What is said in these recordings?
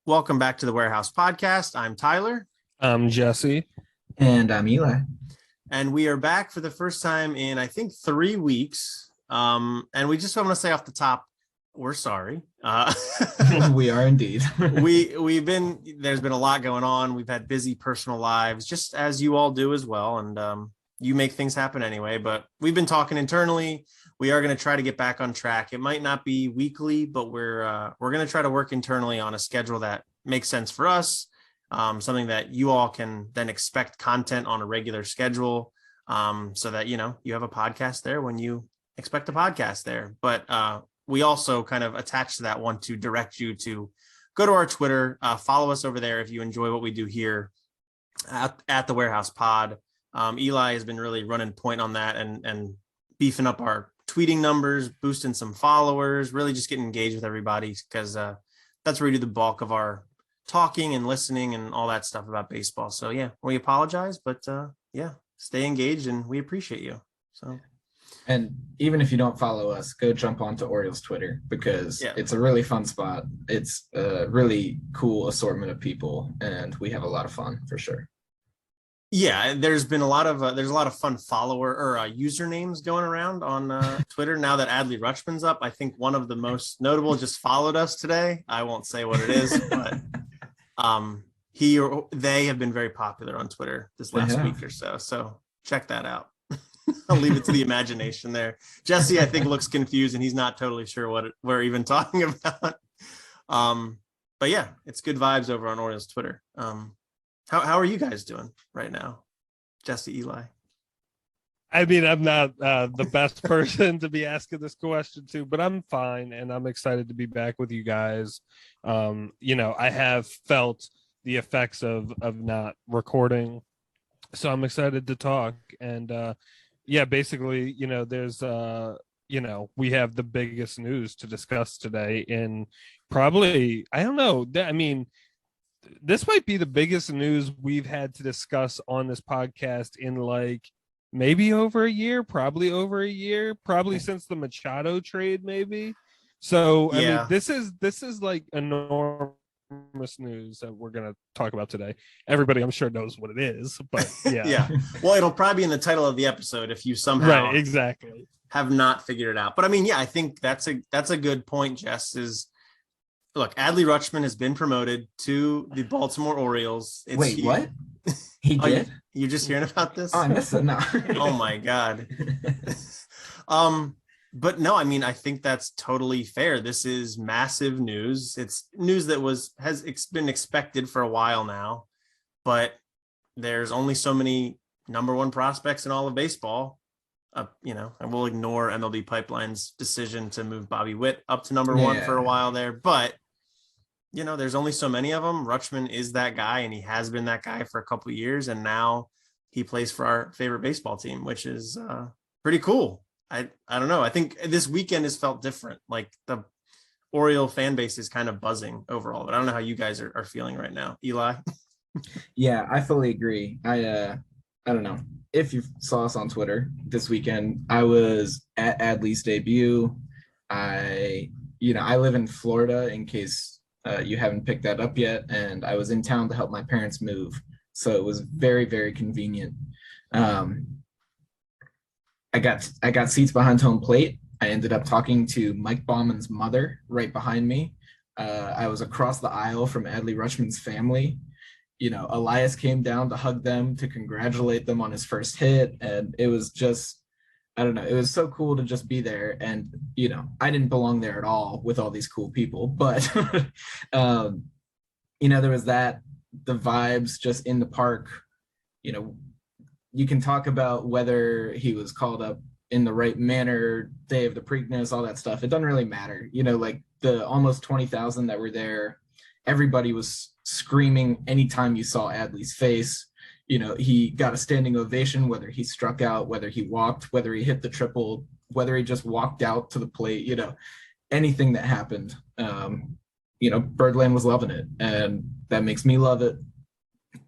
Welcome back to the Warehouse Podcast. I'm Tyler, I'm Jesse. And I'm Eli. and we are back for the first time in, I think, 3 weeks. And we just want to say off the top, we're sorry. We are indeed. There's been a lot going on. We've had busy personal lives, just as you all do as well. And you make things happen anyway. But we've been talking internally. We are going to try to get back on track. It might not be weekly, but we're going to try to work internally on a schedule that makes sense for us. Something that you all can then expect content on a regular schedule, so that, you have a podcast there when you expect a podcast there. But we also kind of attached to that want to direct you to go to our Twitter, follow us over there if you enjoy what we do here at the Warehouse Pod. Eli has been really running point on that and beefing up our tweeting numbers, boosting some followers, really just getting engaged with everybody, because that's where we do the bulk of our talking and listening and all that stuff about baseball. So yeah, we apologize, but yeah, stay engaged and we appreciate you. So, And even if you don't follow us, go jump onto Orioles Twitter, because it's a really fun spot. It's a really cool assortment of people, and we have a lot of fun for sure. Yeah, there's a lot of fun follower or usernames going around on Twitter now that ADLEY RUTSCHMAN's up. I think one of the most notable just followed us today. I won't say what it is, but he or they have been very popular on Twitter this last week or so. So check that out. I'll leave it to the imagination there. Jesse, I think, looks confused and he's not totally sure what we're even talking about. But yeah, it's good vibes over on Orioles Twitter. How are you guys doing right now, Jesse, Eli? I mean, I'm not the best person to be asking this question to, but I'm fine, and I'm excited to be back with you guys. I have felt the effects of not recording, so I'm excited to talk. And basically, there's we have the biggest news to discuss today in probably, I don't know. I mean, this might be the biggest news we've had to discuss on this podcast in like maybe over a year, probably since the Machado trade, maybe. So, I mean, this is like enormous news that we're going to talk about today. Everybody, I'm sure, knows what it is, but yeah. Yeah. Well, it'll probably be in the title of the episode if you somehow exactly have not figured it out. But I mean, yeah, I think that's a good point, Jess, look, ADLEY RUTSCHMAN has been promoted to the Baltimore Orioles. Wait, huge. What? He did? You're just hearing about this? Oh, I missed it. No. Oh my God. But no, I mean, I think that's totally fair. This is massive news. It's news that has been expected for a while now, but there's only so many number one prospects in all of baseball. And we'll ignore MLB Pipeline's decision to move Bobby Witt up to number one for a while there, but there's only so many of them. RUTSCHMAN is that guy, and he has been that guy for a couple of years, and now he plays for our favorite baseball team, which is pretty cool. I don't know. I think this weekend has felt different. Like the Oriole fan base is kind of buzzing overall, but I don't know how you guys are feeling right now. Eli? Yeah, I fully agree. I don't know if you saw us on Twitter this weekend. I was at ADLEY's debut. I live in Florida, in case you haven't picked that up yet, and I was in town to help my parents move, so it was very, very convenient. I got seats behind home plate. I ended up talking to Mike Bauman's mother right behind me. I was across the aisle from ADLEY RUTSCHMAN's family. Elias came down to hug them, to congratulate them on his first hit, and it was just, I don't know, it was so cool to just be there. And I didn't belong there at all with all these cool people, but there was that, the vibes just in the park. You can talk about whether he was called up in the right manner, day of the Preakness, all that stuff. It doesn't really matter. Like the almost 20,000 that were there, everybody was screaming anytime you saw ADLEY's face. He got a standing ovation, whether he struck out, whether he walked, whether he hit the triple, whether he just walked out to the plate, anything that happened. Birdland was loving it, and that makes me love it.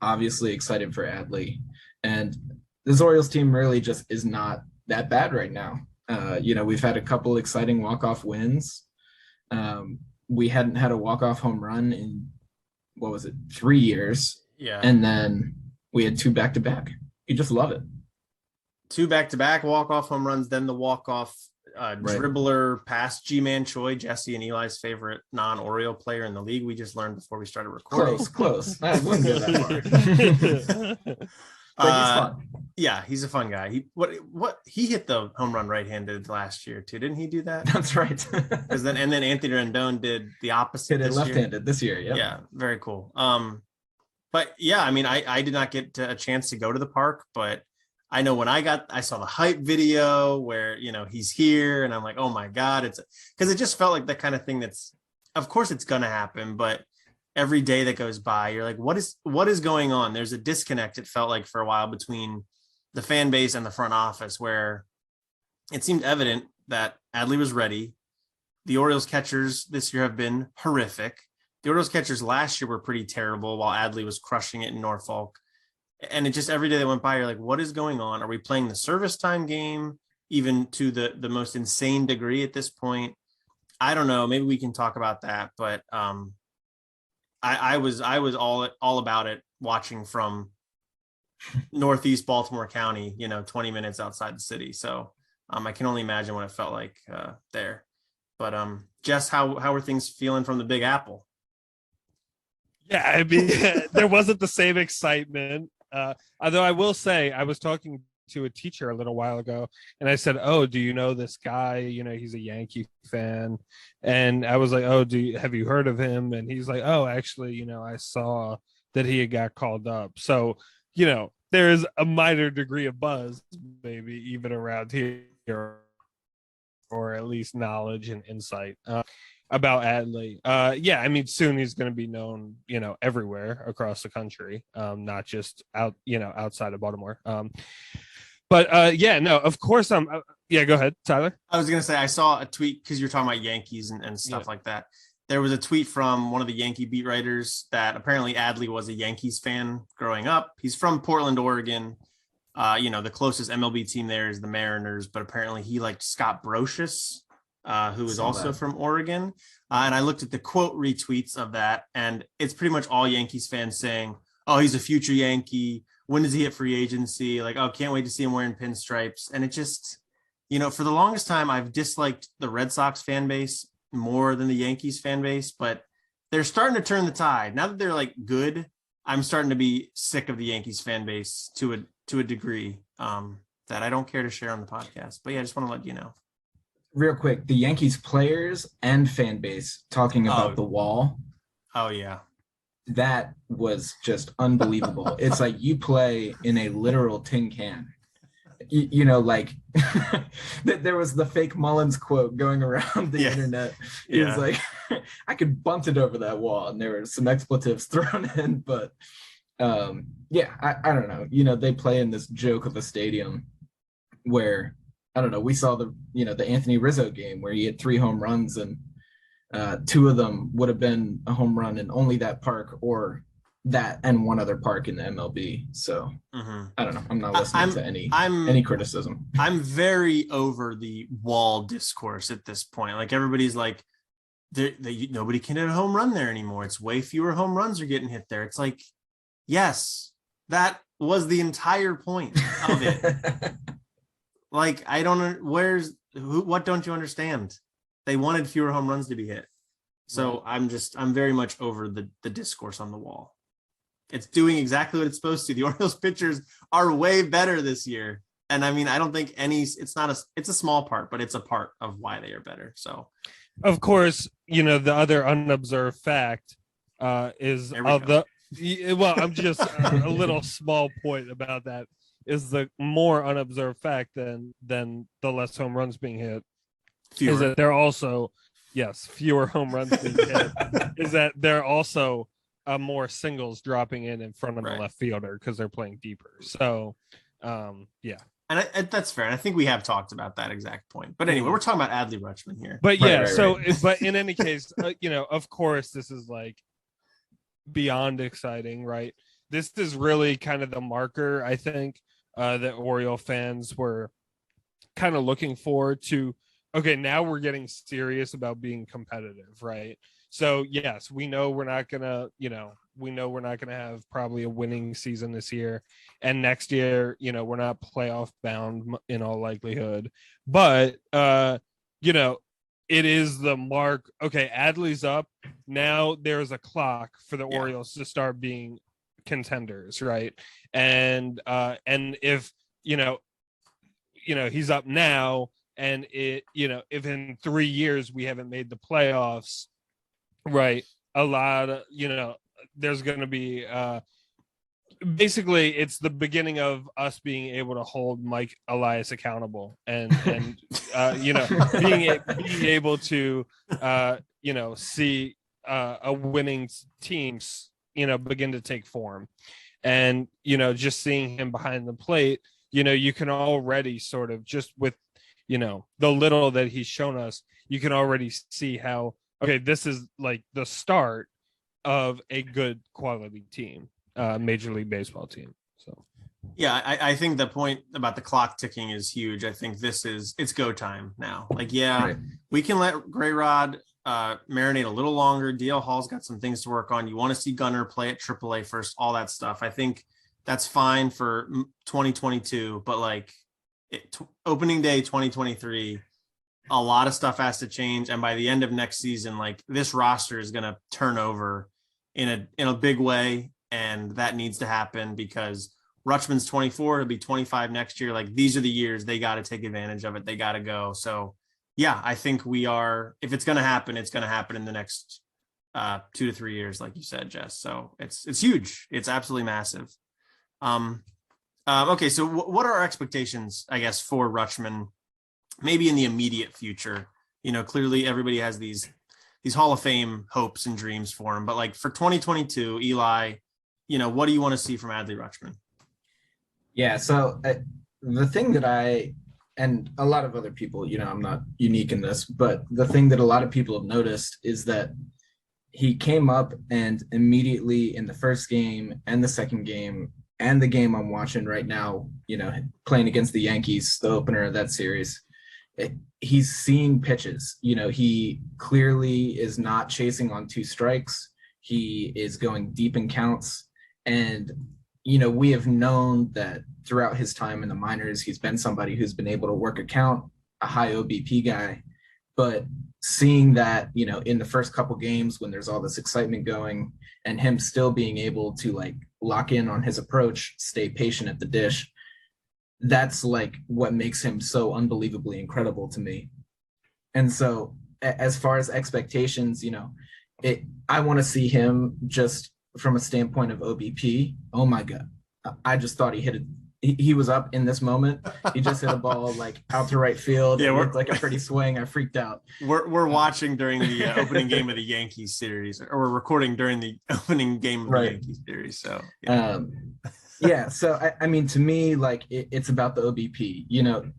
Obviously excited for ADLEY. And this Orioles team really just is not that bad right now. We've had a couple exciting walk-off wins. We hadn't had a walk-off home run in what was it, 3 years. Yeah. And then we had 2 back-to-back. You just love it. 2 back-to-back walk-off home runs, then the walk-off dribbler past G-Man Choi, Jesse and Eli's favorite non-Oriole player in the league. We just learned before we started recording. Close. I wouldn't go that far. But he's fun. Yeah, he's a fun guy. He hit the home run right-handed last year too, didn't he do that? That's right. Because then Anthony Rendon did the opposite. Hit it left-handed this year. Yeah, very cool. But yeah, I mean, I did not get a chance to go to the park, but I know when I saw the hype video where, he's here and I'm like, oh my God, because it just felt like the kind of thing that's, of course it's going to happen, but every day that goes by, you're like, what is going on? There's a disconnect. It felt like for a while between the fan base and the front office, where it seemed evident that Adley was ready. The Orioles catchers this year have been horrific. The Orioles catchers last year were pretty terrible while Adley was crushing it in Norfolk. And it just, every day that went by, you're like, what is going on? Are we playing the service time game even to the most insane degree at this point? I don't know. Maybe we can talk about that. But I was all about it watching from Northeast Baltimore County, 20 minutes outside the city. So I can only imagine what it felt like there. But Jess, how are things feeling from the Big Apple? Yeah, I mean, there wasn't the same excitement. Although I will say, I was talking to a teacher a little while ago, and I said, "Oh, do you know this guy? He's a Yankee fan." And I was like, "Oh, have you heard of him?" And he's like, "Oh, actually, I saw that he had got called up." So, there is a minor degree of buzz, maybe even around here, or at least knowledge and insight about Adley. Yeah, I mean, soon he's going to be known, everywhere across the country, not just outside of Baltimore. But yeah, no, of course yeah, go ahead, Tyler. I was going to say, I saw a tweet because you're talking about Yankees and stuff like that. There was a tweet from one of the Yankee beat writers that apparently Adley was a Yankees fan growing up. He's from Portland, Oregon. The closest MLB team there is the Mariners, but apparently he liked Scott Brocious, who is also from Oregon. And I looked at the quote retweets of that, and it's pretty much all Yankees fans saying, oh, he's a future Yankee. When does he hit free agency? Like, oh, can't wait to see him wearing pinstripes. And it just, for the longest time, I've disliked the Red Sox fan base more than the Yankees fan base, but they're starting to turn the tide. Now that they're like good, I'm starting to be sick of the Yankees fan base to a degree that I don't care to share on the podcast. But yeah, I just want to let you know. Real quick, the Yankees players and fan base talking about the wall. Oh, yeah. That was just unbelievable. It's like you play in a literal tin can. Like there was the fake Mullins quote going around the internet. He was like, I could bunt it over that wall, and there were some expletives thrown in. But I don't know. They play in this joke of a stadium where, I don't know, we saw the Anthony Rizzo game where he had 3 home runs, and 2 of them would have been a home run in only that park, or that and one other park in the MLB. So I don't know. I'm not listening to any criticism. I'm very over the wall discourse at this point. Like, everybody's like, nobody can hit a home run there anymore. It's way fewer home runs are getting hit there. It's like, yes, that was the entire point of it. Like, I don't know, what don't you understand? They wanted fewer home runs to be hit. So I'm very much over the discourse on the wall. It's doing exactly what it's supposed to. The Orioles pitchers are way better this year. And I mean, I don't think it's a small part, but it's a part of why they are better. So, of course, the other unobserved fact is I'm just a little small point about that is the more unobserved fact than the less home runs being hit. Fewer. Is that they're also, fewer home runs being hit. Is that they're also more singles dropping in front of the left fielder because they're playing deeper. So, yeah. And that's fair. And I think we have talked about that exact point. But anyway, we're talking about Adley Rutschman here. But but in any case, of course, this is like beyond exciting, right? This is really kind of the marker, I think, that Oriole fans were kind of looking forward to. Okay, now we're getting serious about being competitive, right? So yes, we know we're not gonna, we know we're not going to have probably a winning season this year. And next year, we're not playoff bound in all likelihood. But, it is the mark. Okay, Adley's up. Now there's a clock for the Orioles to start being contenders, right? And if, he's up now, and if in 3 years we haven't made the playoffs, right, a lot of, there's going to be basically it's the beginning of us being able to hold Mike Elias accountable and being able to see a winning teams begin to take form. And just seeing him behind the plate, you can already sort of, just with the little that he's shown us, you can already see how, okay, this is like the start of a good quality team, Major League Baseball team. So yeah, I think the point about the clock ticking is huge. I think it's go time now. Like, right. We can let Gray Rod marinate a little longer. DL Hall's got some things to work on. You want to see Gunnar play at AAA first, all that stuff. I think that's fine for 2022, but like opening day 2023, a lot of stuff has to change. And by the end of next season, like, this roster is going to turn over in a big way. And that needs to happen because Rutschman's 24, he'll be 25 next year. Like, these are the years they got to take advantage of it. They got to go. So yeah, I think if it's going to happen, it's going to happen in the next 2 to 3 years, like you said, Jess. So it's huge. It's absolutely massive. Okay. So what are our expectations, I guess, for Rutschman, maybe in the immediate future? Clearly everybody has these Hall of Fame hopes and dreams for him, but like for 2022, Eli, what do you want to see from Adley Rutschman? Yeah. So the thing that and a lot of other people, I'm not unique in this, but the thing that a lot of people have noticed is that he came up and immediately in the first game and the second game and the game I'm watching right now, playing against the Yankees, the opener of that series, he's seeing pitches. He clearly is not chasing on 2 strikes. He is going deep in counts. And, we have known that throughout his time in the minors, he's been somebody who's been able to work a count, a high OBP guy. But seeing that, in the first couple games when there's all this excitement going and him still being able to like lock in on his approach, stay patient at the dish, that's like what makes him so unbelievably incredible to me. And so as far as expectations, I want to see him just from a standpoint of OBP. Oh my God. I just thought he was up in this moment. He just hit a ball like out to right field. Yeah, it looked like a pretty swing. I freaked out. We're watching during the opening game of the Yankees series, or we're recording during the opening game of the Yankees series. So yeah. So I mean, to me, like it's about the OBP.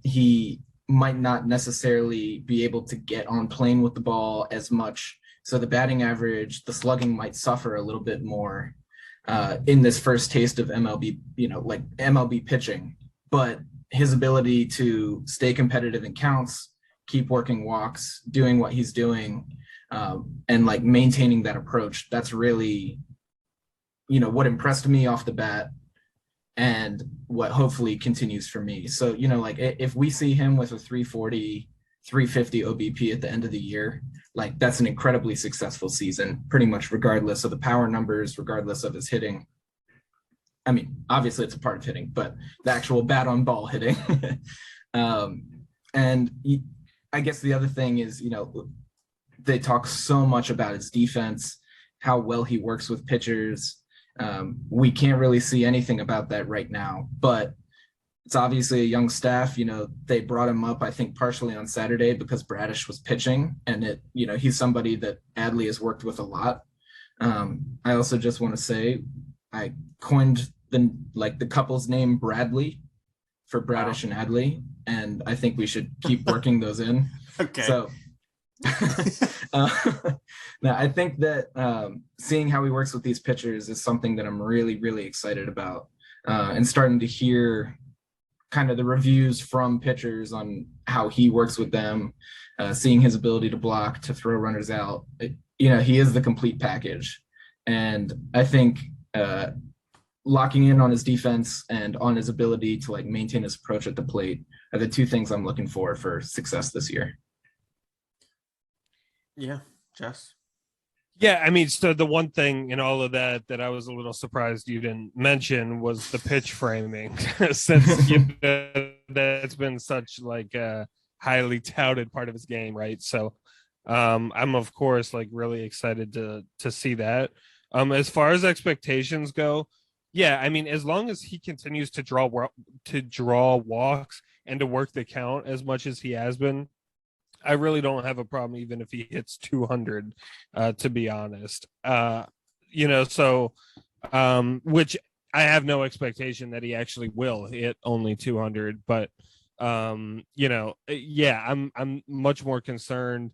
He might not necessarily be able to get on plane with the ball as much. So the batting average, the slugging might suffer a little bit more in this first taste of MLB, like MLB pitching. But his ability to stay competitive in counts, keep working walks, doing what he's doing, and like maintaining that approach, that's really, what impressed me off the bat and what hopefully continues for me. So, like if we see him with a 340, 350 OBP at the end of the year, like that's an incredibly successful season, pretty much regardless of the power numbers, regardless of his hitting. I mean, obviously it's a part of hitting, but the actual bat on ball hitting. And I guess the other thing is, they talk so much about his defense, how well he works with pitchers. We can't really see anything about that right now, but it's obviously a young staff. They brought him up, I think, partially on Saturday because Bradish was pitching, and he's somebody that Adley has worked with a lot. I also just want to say I coined the couple's name Bradley for Bradish and Adley, and I think we should keep working those in. Okay. So now I think that seeing how he works with these pitchers is something that I'm really, really excited about, and starting to hear kind of the reviews from pitchers on how he works with them, seeing his ability to block, to throw runners out. He is the complete package. And I think locking in on his defense and on his ability to like maintain his approach at the plate are the two things I'm looking for success this year. Yeah, Jess. Yeah, I mean, so the one thing in all of that I was a little surprised you didn't mention was the pitch framing, since that's been such like a highly touted part of his game, right? So I'm of course like really excited to see that. As far as expectations go, yeah, I mean, as long as he continues to draw walks and to work the count as much as he has been, I really don't have a problem even if he hits 200, to be honest. So which I have no expectation that he actually will hit only 200, but yeah, I'm much more concerned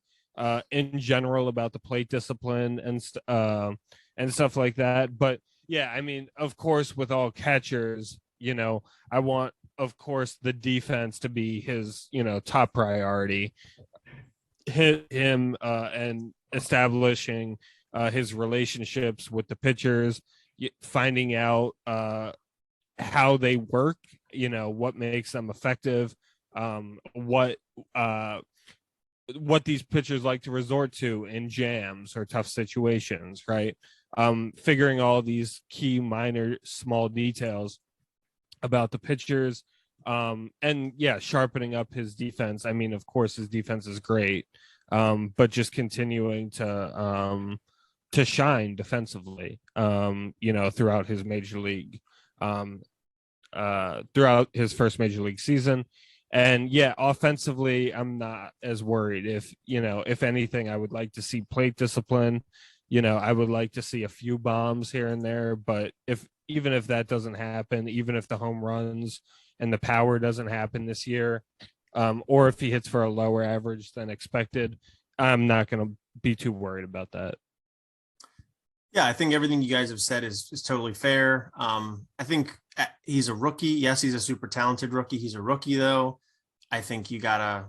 in general about the plate discipline and stuff like that. But yeah, I mean, of course, with all catchers, I want, of course, the defense to be his, top priority. Hit him and establishing his relationships with the pitchers, finding out how they work, what makes them effective, what these pitchers like to resort to in jams or tough situations, right? Figuring all these key minor small details about the pitchers, and yeah, sharpening up his defense. I mean, of course, his defense is great, but just continuing to shine defensively, throughout his major league, throughout his first major league season. And yeah, offensively, I'm not as worried. If anything, I would like to see plate discipline. I would like to see a few bombs here and there, but even if that doesn't happen, even if the home runs and the power doesn't happen this year, or if he hits for a lower average than expected, I'm not going to be too worried about that. Yeah, I think everything you guys have said is totally fair. I think he's a rookie. Yes, he's a super talented rookie. He's a rookie, though. I think you gotta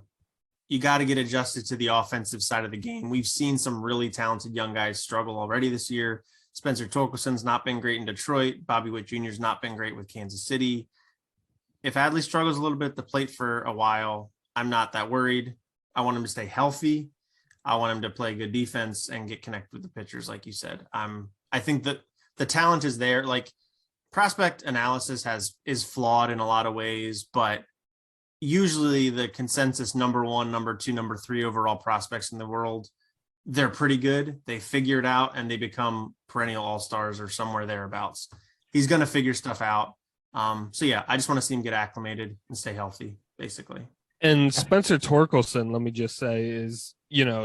get adjusted to the offensive side of the game. We've seen some really talented young guys struggle already this year. Spencer Torkelson's not been great in Detroit. Bobby Witt Jr.'s not been great with Kansas City. If Adley struggles a little bit at the plate for a while, I'm not that worried. I want him to stay healthy. I want him to play good defense and get connected with the pitchers, like you said. I think that the talent is there. Like, prospect analysis is flawed in a lot of ways, but usually the consensus number 1, number 2, number 3 overall prospects in the world, they're pretty good. They figure it out and they become perennial all-stars or somewhere thereabouts. He's going to figure stuff out. So yeah, I just want to see him get acclimated and stay healthy, basically. And Spencer Torkelson, let me just say, is,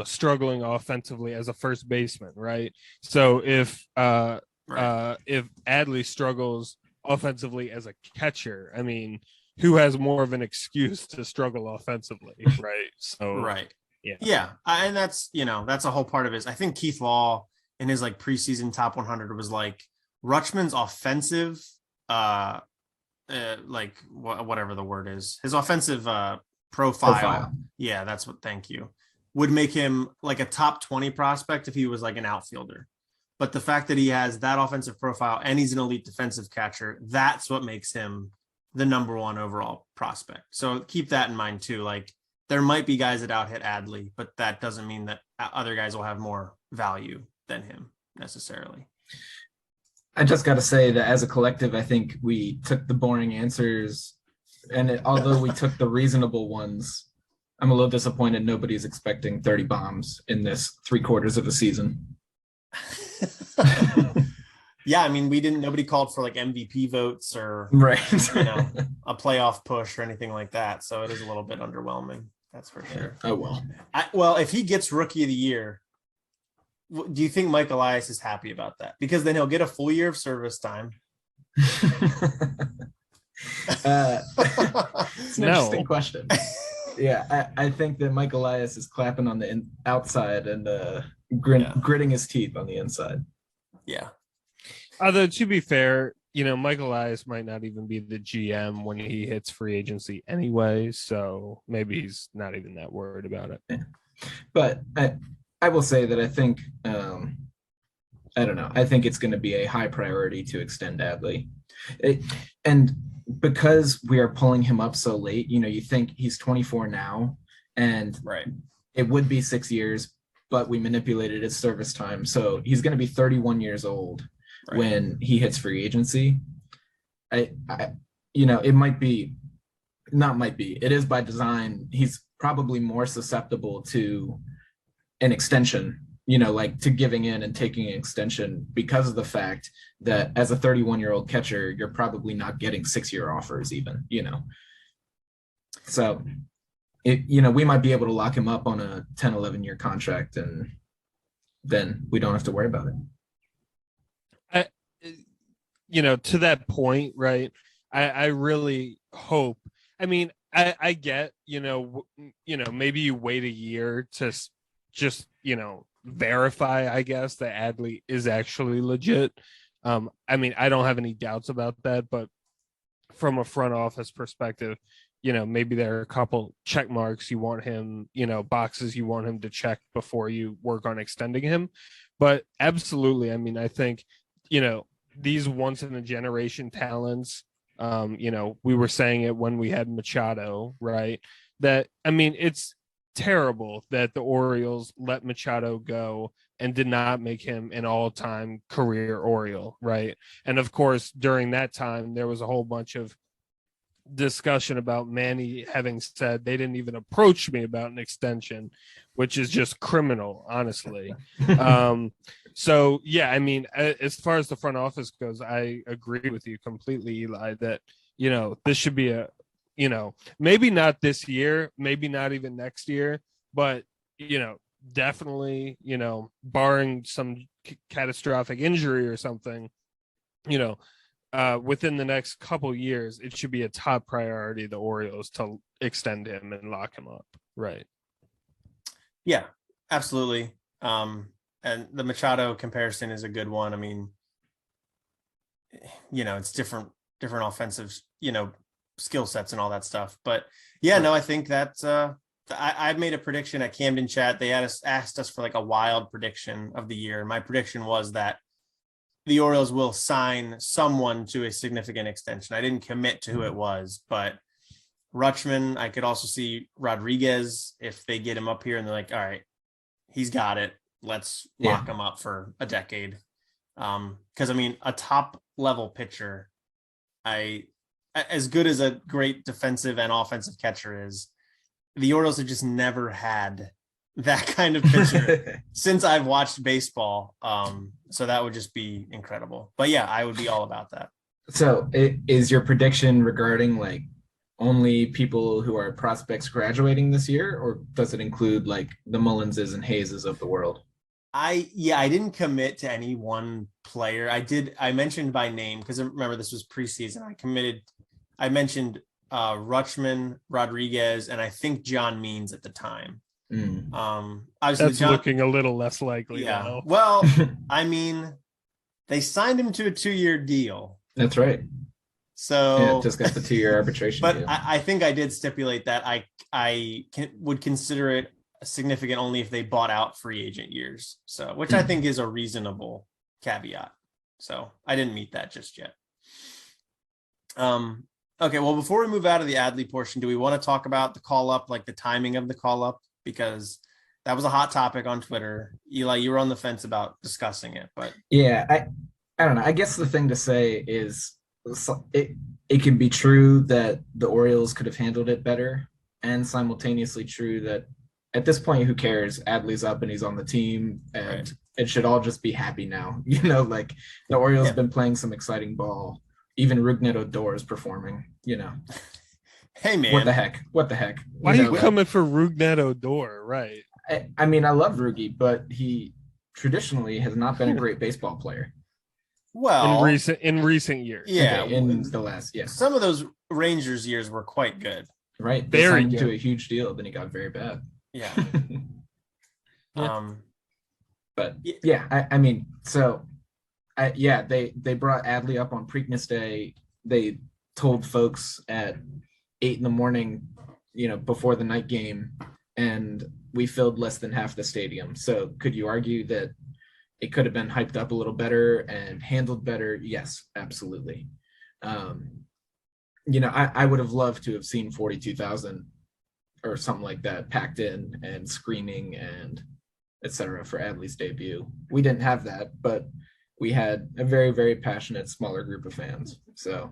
struggling offensively as a first baseman, right? So if Adley struggles offensively as a catcher, I mean, who has more of an excuse to struggle offensively, right? So right. Yeah. And that's a whole part of it. I think Keith Law in his like preseason top 100 was like Rutschman's offensive, like whatever the word is, his offensive profile. Yeah, that's what. Thank you. Would make him like a top 20 prospect if he was like an outfielder. But the fact that he has that offensive profile and he's an elite defensive catcher, that's what makes him the number 1 overall prospect. So keep that in mind too. Like, there might be guys that out hit Adley, but that doesn't mean that other guys will have more value than him necessarily. I just got to say that as a collective, I think we took the boring answers, and although we took the reasonable ones, I'm a little disappointed nobody's expecting 30 bombs in this 3/4 of the season. Yeah, I mean, nobody called for like MVP votes or right, a playoff push or anything like that. So it is a little bit underwhelming. That's for sure. Oh, well. Well, if he gets Rookie of the Year, do you think Mike Elias is happy about that? Because then he'll get a full year of service time. It's an interesting question. Yeah, I think that Mike Elias is clapping on the outside and gritting his teeth on the inside. Yeah. Although, to be fair, Mike Elias might not even be the GM when he hits free agency anyway, so maybe he's not even that worried about it. Yeah. But I will say that I think I don't know. I think it's going to be a high priority to extend Adley. And because we are pulling him up so late, you think he's 24 now, and Right. it would be 6 years, but we manipulated his service time. So he's going to be 31 years old when he hits free agency. It might be, not might be, it is by design. He's probably more susceptible to an extension, like to giving in and taking an extension, because of the fact that as a 31-year-old catcher, you're probably not getting 6-year offers even, So, we might be able to lock him up on a 10, 11-year contract, and then we don't have to worry about it. To that point, right? I really hope. I mean, I get, maybe you wait a year to just, verify, I guess, that Adley is actually legit. I mean, I don't have any doubts about that, but from a front office perspective, maybe there are a couple check marks you want him, boxes you want him to check before you work on extending him. But absolutely, I mean, I think, these once in a generation talents, we were saying it when we had Machado, right? That, I mean, it's terrible that the Orioles let Machado go and did not make him an all-time career Oriole, right? And of course, during that time, there was a whole bunch of discussion about Manny having said they didn't even approach me about an extension, which is just criminal, honestly. So yeah, I mean, as far as the front office goes, I agree with you completely, Eli, that this should be a maybe not this year, maybe not even next year, but definitely, barring some catastrophic injury or something, within the next couple years, it should be a top priority, the Orioles, to extend him and lock him up. Right. Yeah, absolutely. And the Machado comparison is a good one. I mean, it's different offensive, skill sets and all that stuff. But yeah, no, I think that I've made a prediction at Camden Chat. They asked us for like a wild prediction of the year. My prediction was that the Orioles will sign someone to a significant extension. I didn't commit to who it was, but Rutschman, I could also see Rodriguez if they get him up here and they're like, all right, he's got it. Let's lock him up for a decade. Because I mean, a top level pitcher, as good as a great defensive and offensive catcher is, the Orioles have just never had that kind of pitcher since I've watched baseball. So that would just be incredible. But yeah, I would be all about that. So is your prediction regarding like only people who are prospects graduating this year, or does it include like the Mullinses and Hayeses of the world? I didn't commit to any one player. I mentioned by name because remember this was preseason. I mentioned Rutschman, Rodriguez, and I think John Means at the time. Obviously that's looking a little less likely now. Well, I mean, they signed him to a 2-year deal. That's right. So just got the 2-year arbitration but deal. I think I did stipulate that I would consider it significant only if they bought out free agent years. So, which I think is a reasonable caveat. So I didn't meet that just yet. Okay, well, before we move out of the Adley portion, do we want to talk about the call up, like the timing of the call up? Because that was a hot topic on Twitter. Eli, you were on the fence about discussing it, but yeah, I don't know. I guess the thing to say is it can be true that the Orioles could have handled it better, and simultaneously true that at this point, who cares? Adley's up and he's on the team, and it should all just be happy now. Like the Orioles have been playing some exciting ball. Even Rougned Odor is performing, Hey, man. What the heck? Why are you coming for Rougned Odor? Right. I mean, I love Rugi, but he traditionally has not been a great baseball player. Well, in recent years. Yeah. Okay, in the last, Some of those Rangers years were quite good. Right. They signed him to a huge deal, then he got very bad. Yeah. But yeah, I mean, so they brought Adley up on Preakness Day. They told folks at 8 a.m, before the night game, and we filled less than half the stadium. So could you argue that it could have been hyped up a little better and handled better. Yes, absolutely. I would have loved to have seen 42,000 or something like that packed in and screaming and etc. for Adley's debut. We didn't have that, but we had a very, very passionate, smaller group of fans. So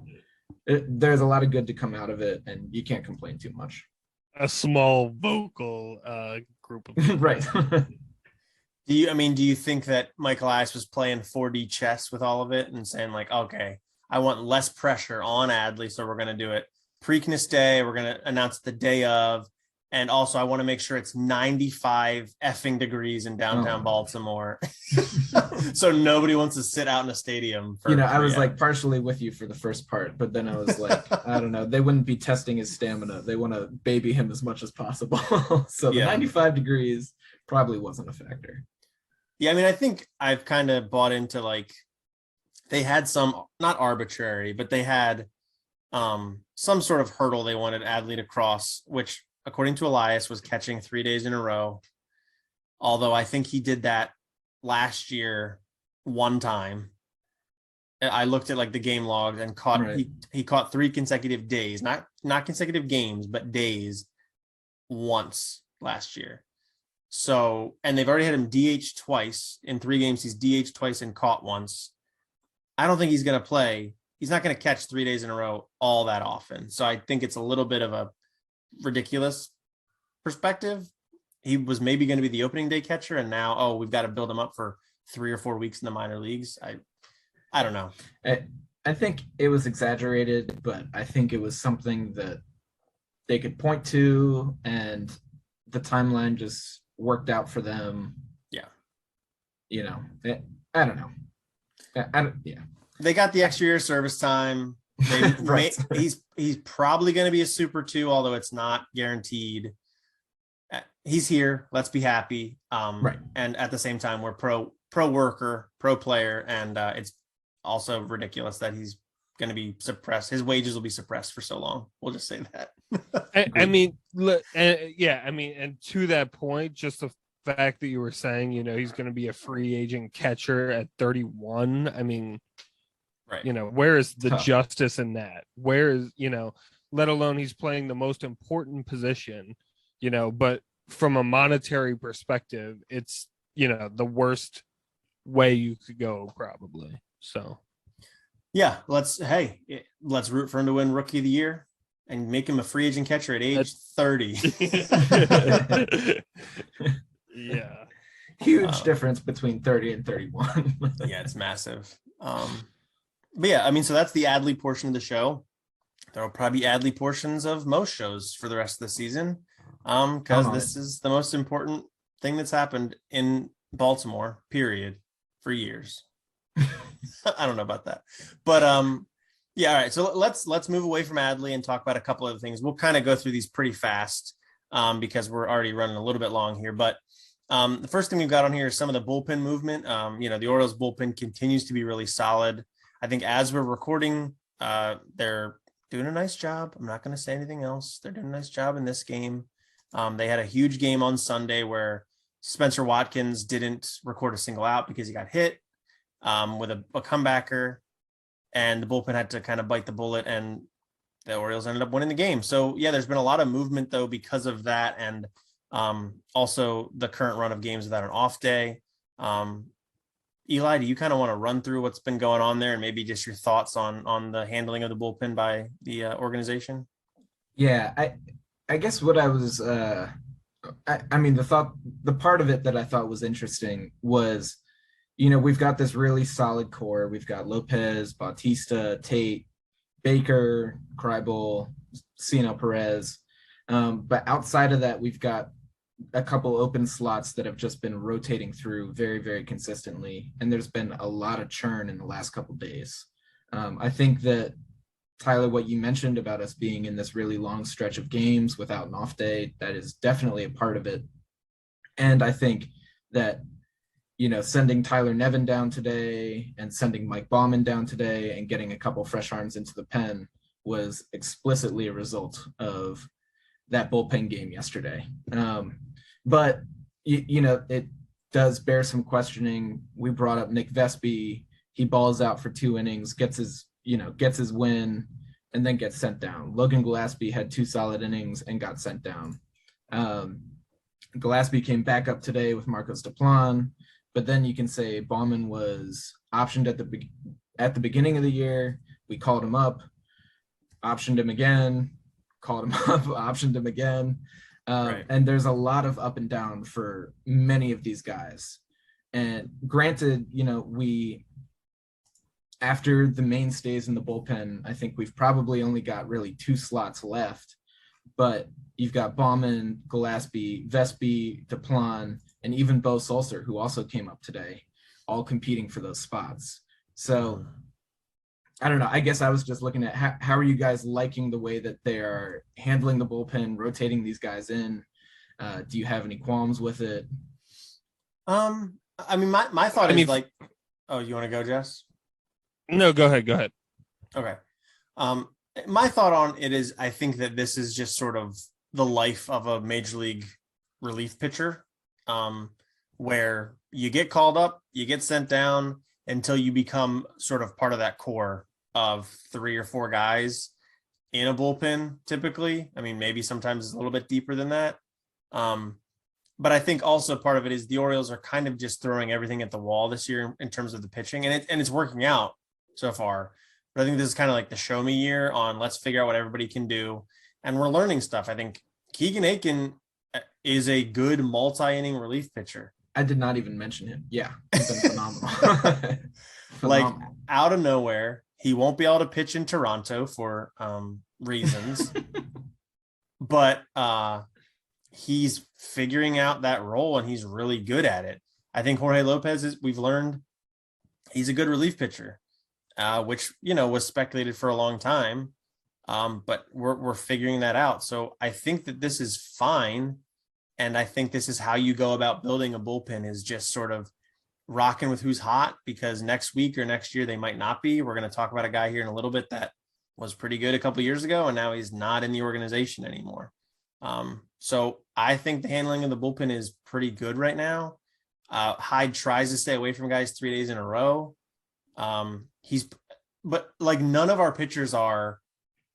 there's a lot of good to come out of it, and you can't complain too much. A small vocal group of people. Right. Do you think that Michael Elias was playing 4D chess with all of it and saying like, okay, I want less pressure on Adley, so we're going to do it Preakness Day. We're going to announce the day of. And also, I want to make sure it's 95 effing degrees in downtown Baltimore. So nobody wants to sit out in a stadium. I was like partially with you for the first part, but then I was like, I don't know. They wouldn't be testing his stamina. They want to baby him as much as possible. So the 95 degrees probably wasn't a factor. Yeah, I mean, I think I've kind of bought into like, they had some, not arbitrary, but they had some sort of hurdle they wanted Adley to cross, which according to Elias was catching 3 days in a row. Although I think he did that last year one time. I looked at like the game logs and caught, he caught 3 consecutive days, not consecutive games, but days once last year. So, and they've already had him DH twice in 3 games. He's DH twice and caught once. I don't think he's going to play. He's not going to catch 3 days in a row all that often. So I think it's a little bit of a ridiculous perspective. He was maybe going to be the opening day catcher, and now, we've got to build him up for 3 or 4 weeks in the minor leagues. I don't know. I think it was exaggerated, but I think it was something that they could point to, and the timeline just worked out for them. Yeah. I don't know. They got the extra year of service time. Right. He's probably going to be a Super 2, although it's not guaranteed. He's here. Let's be happy. Right. And at the same time, we're pro worker, pro player, and it's also ridiculous that he's going to be suppressed. His wages will be suppressed for so long. We'll just say that. And to that point, just the fact that you were saying, he's going to be a free agent catcher at 31. I mean, right. Where is the justice in that? Where is, let alone he's playing the most important position, but from a monetary perspective, it's, the worst way you could go probably. So, yeah, let's root for him to win Rookie of the Year and make him a free agent catcher at age 30. Yeah. Huge difference between 30 and 31. Yeah, it's massive. But yeah, I mean, so that's the Adley portion of the show. There will probably be Adley portions of most shows for the rest of the season, because this is the most important thing that's happened in Baltimore, period, for years. I don't know about that, but yeah. All right, so let's move away from Adley and talk about a couple of things. We'll kind of go through these pretty fast because we're already running a little bit long here. But the first thing we've got on here is some of the bullpen movement. The Orioles bullpen continues to be really solid. I think as we're recording, they're doing a nice job. I'm not going to say anything else. They're doing a nice job in this game. They had a huge game on Sunday where Spencer Watkins didn't record a single out because he got hit with a comebacker, and the bullpen had to kind of bite the bullet, and the Orioles ended up winning the game. So yeah, there's been a lot of movement though because of that, and also the current run of games without an off day. Eli, do you kind of want to run through what's been going on there and maybe just your thoughts on the handling of the bullpen by the organization? Yeah, I guess what I was, the part of it that I thought was interesting was, we've got this really solid core. We've got Lopez, Bautista, Tate, Baker, Kribel, Cino Perez. But outside of that, we've got a couple open slots that have just been rotating through very, very consistently. And there's been a lot of churn in the last couple of days. I think that, Tyler, what you mentioned about us being in this really long stretch of games without an off day, that is definitely a part of it. And I think that, sending Tyler Nevin down today and sending Mike Baumann down today and getting a couple fresh arms into the pen was explicitly a result of that bullpen game yesterday. But, does bear some questioning. We brought up Nick Vespi. He balls out for 2 innings, gets his win, and then gets sent down. Logan Gillespie had 2 solid innings and got sent down. Gillespie came back up today with Marcos Deplan, but then you can say Baumann was optioned at the beginning of the year. We called him up, optioned him again, called him up, optioned him again. Right. And there's a lot of up and down for many of these guys. And granted, after the mainstays in the bullpen, I think we've probably only got really 2 slots left, but you've got Baumann, Gillespie, Vespi, Deplan, and even Bo Sulcer, who also came up today, all competing for those spots. So I don't know. I guess I was just looking at how are you guys liking the way that they are handling the bullpen, rotating these guys in? Do you have any qualms with it? I mean, my thought is like, oh, you want to go, Jess? No, go ahead. Okay. My thought on it is I think that this is just sort of the life of a major league relief pitcher, where you get called up, you get sent down until you become sort of part of that core of 3 or 4 guys in a bullpen typically. I mean, maybe sometimes it's a little bit deeper than that. But I think also part of it is the Orioles are kind of just throwing everything at the wall this year in terms of the pitching, and it's working out so far. But I think this is kind of like the show me year on let's figure out what everybody can do. And we're learning stuff. I think Keegan Aiken is a good multi-inning relief pitcher. I did not even mention him. Yeah, he's been phenomenal. Like out of nowhere, he won't be able to pitch in Toronto for reasons, but he's figuring out that role and he's really good at it. I think Jorge Lopez we've learned he's a good relief pitcher, which, was speculated for a long time. But we're figuring that out. So I think that this is fine. And I think this is how you go about building a bullpen, is just sort of rocking with who's hot, because next week or next year they might not be. We're going to talk about a guy here in a little bit that was pretty good a couple of years ago, and now he's not in the organization anymore. So I think the handling of the bullpen is pretty good right now. Hyde tries to stay away from guys 3 days in a row. But like none of our pitchers are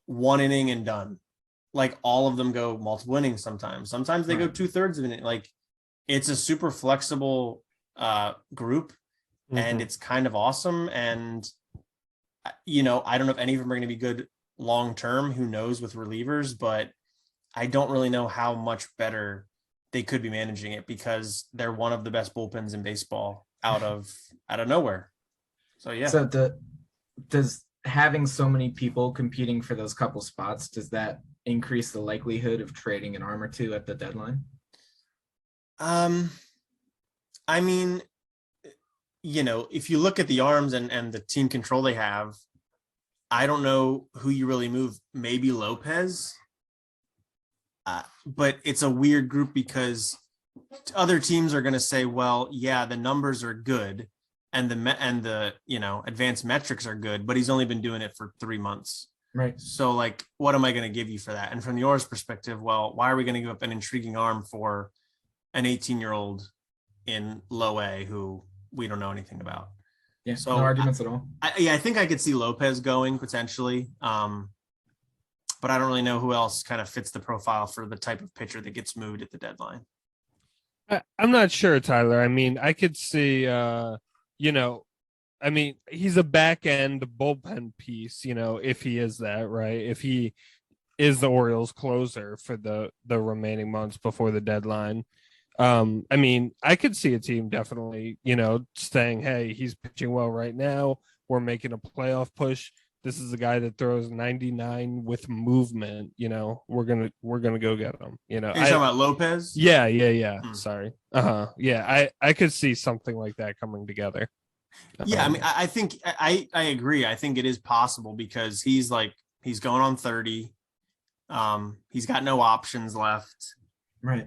1 inning and done. Like all of them go multiple innings sometimes. Sometimes they go 2/3 of an inning. Like it's a super flexible group, and it's kind of awesome. And, I don't know if any of them are going to be good long-term, who knows with relievers, but I don't really know how much better they could be managing it, because they're one of the best bullpens in baseball out of nowhere. So, yeah. So does having so many people competing for those couple spots, does that increase the likelihood of trading an arm or 2 at the deadline? I mean, if you look at the arms and the team control they have, I don't know who you really move. Maybe Lopez. But it's a weird group because other teams are going to say, well, yeah, the numbers are good and the advanced metrics are good, but he's only been doing it for 3 months. Right. So like, what am I going to give you for that? And from the Orioles perspective, well, why are we going to give up an intriguing arm for an 18-year-old in low A who we don't know anything about? Yeah. So no arguments at all. I think I could see Lopez going potentially. But I don't really know who else kind of fits the profile for the type of pitcher that gets moved at the deadline. I'm not sure, Tyler. I mean, I could see, he's a back end bullpen piece, if he is that, right? If he is the Orioles closer for the remaining months before the deadline. I could see a team definitely, saying, hey, he's pitching well right now. We're making a playoff push. This is a guy that throws 99 with movement. We're gonna go get him. You're talking about Lopez? Yeah. Sorry. Yeah, I could see something like that coming together. Yeah, I mean, I think I agree. I think it is possible because he's going on 30. He's got no options left. Right.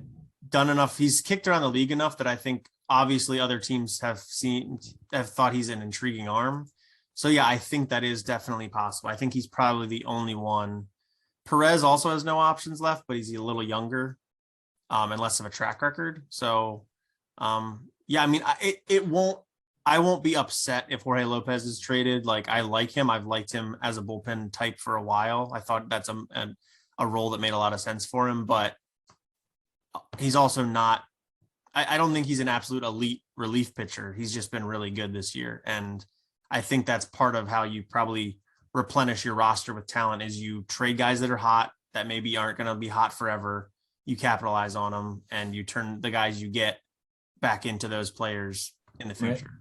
Done enough. He's kicked around the league enough that I think obviously other teams have thought he's an intriguing arm. So, yeah, I think that is definitely possible. I think he's probably the only one. Perez also has no options left, but he's a little younger and less of a track record. So, Yeah, I mean, it won't. I won't be upset if Jorge Lopez is traded. Like, I like him. I've liked him as a bullpen type for a while. I thought that's a role that made a lot of sense for him, but he's also not. I don't think he's an absolute elite relief pitcher. He's just been really good this year, and I think that's part of how you probably replenish your roster with talent is you trade guys that are hot that maybe aren't going to be hot forever. You capitalize on them and you turn the guys you get back into those players in the future.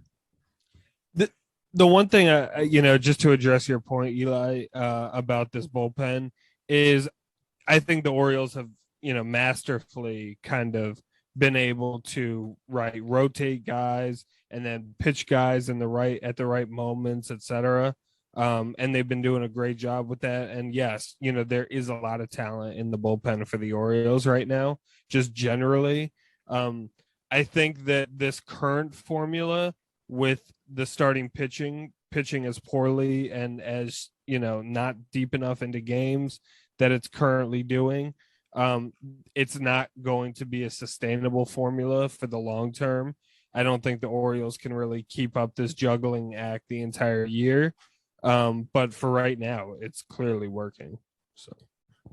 Right. The one thing, just to address your point, Eli, about this bullpen is I think the Orioles have, masterfully kind of been able to rotate guys and then pitch guys at the right moments, etc. And they've been doing a great job with that. And yes, there is a lot of talent in the bullpen for the Orioles right now, just generally. I think that this current formula with the starting pitching as poorly and as, not deep enough into games that it's currently doing, it's not going to be a sustainable formula for the long term. I don't think the Orioles can really keep up this juggling act the entire year. But for right now, it's clearly working. So,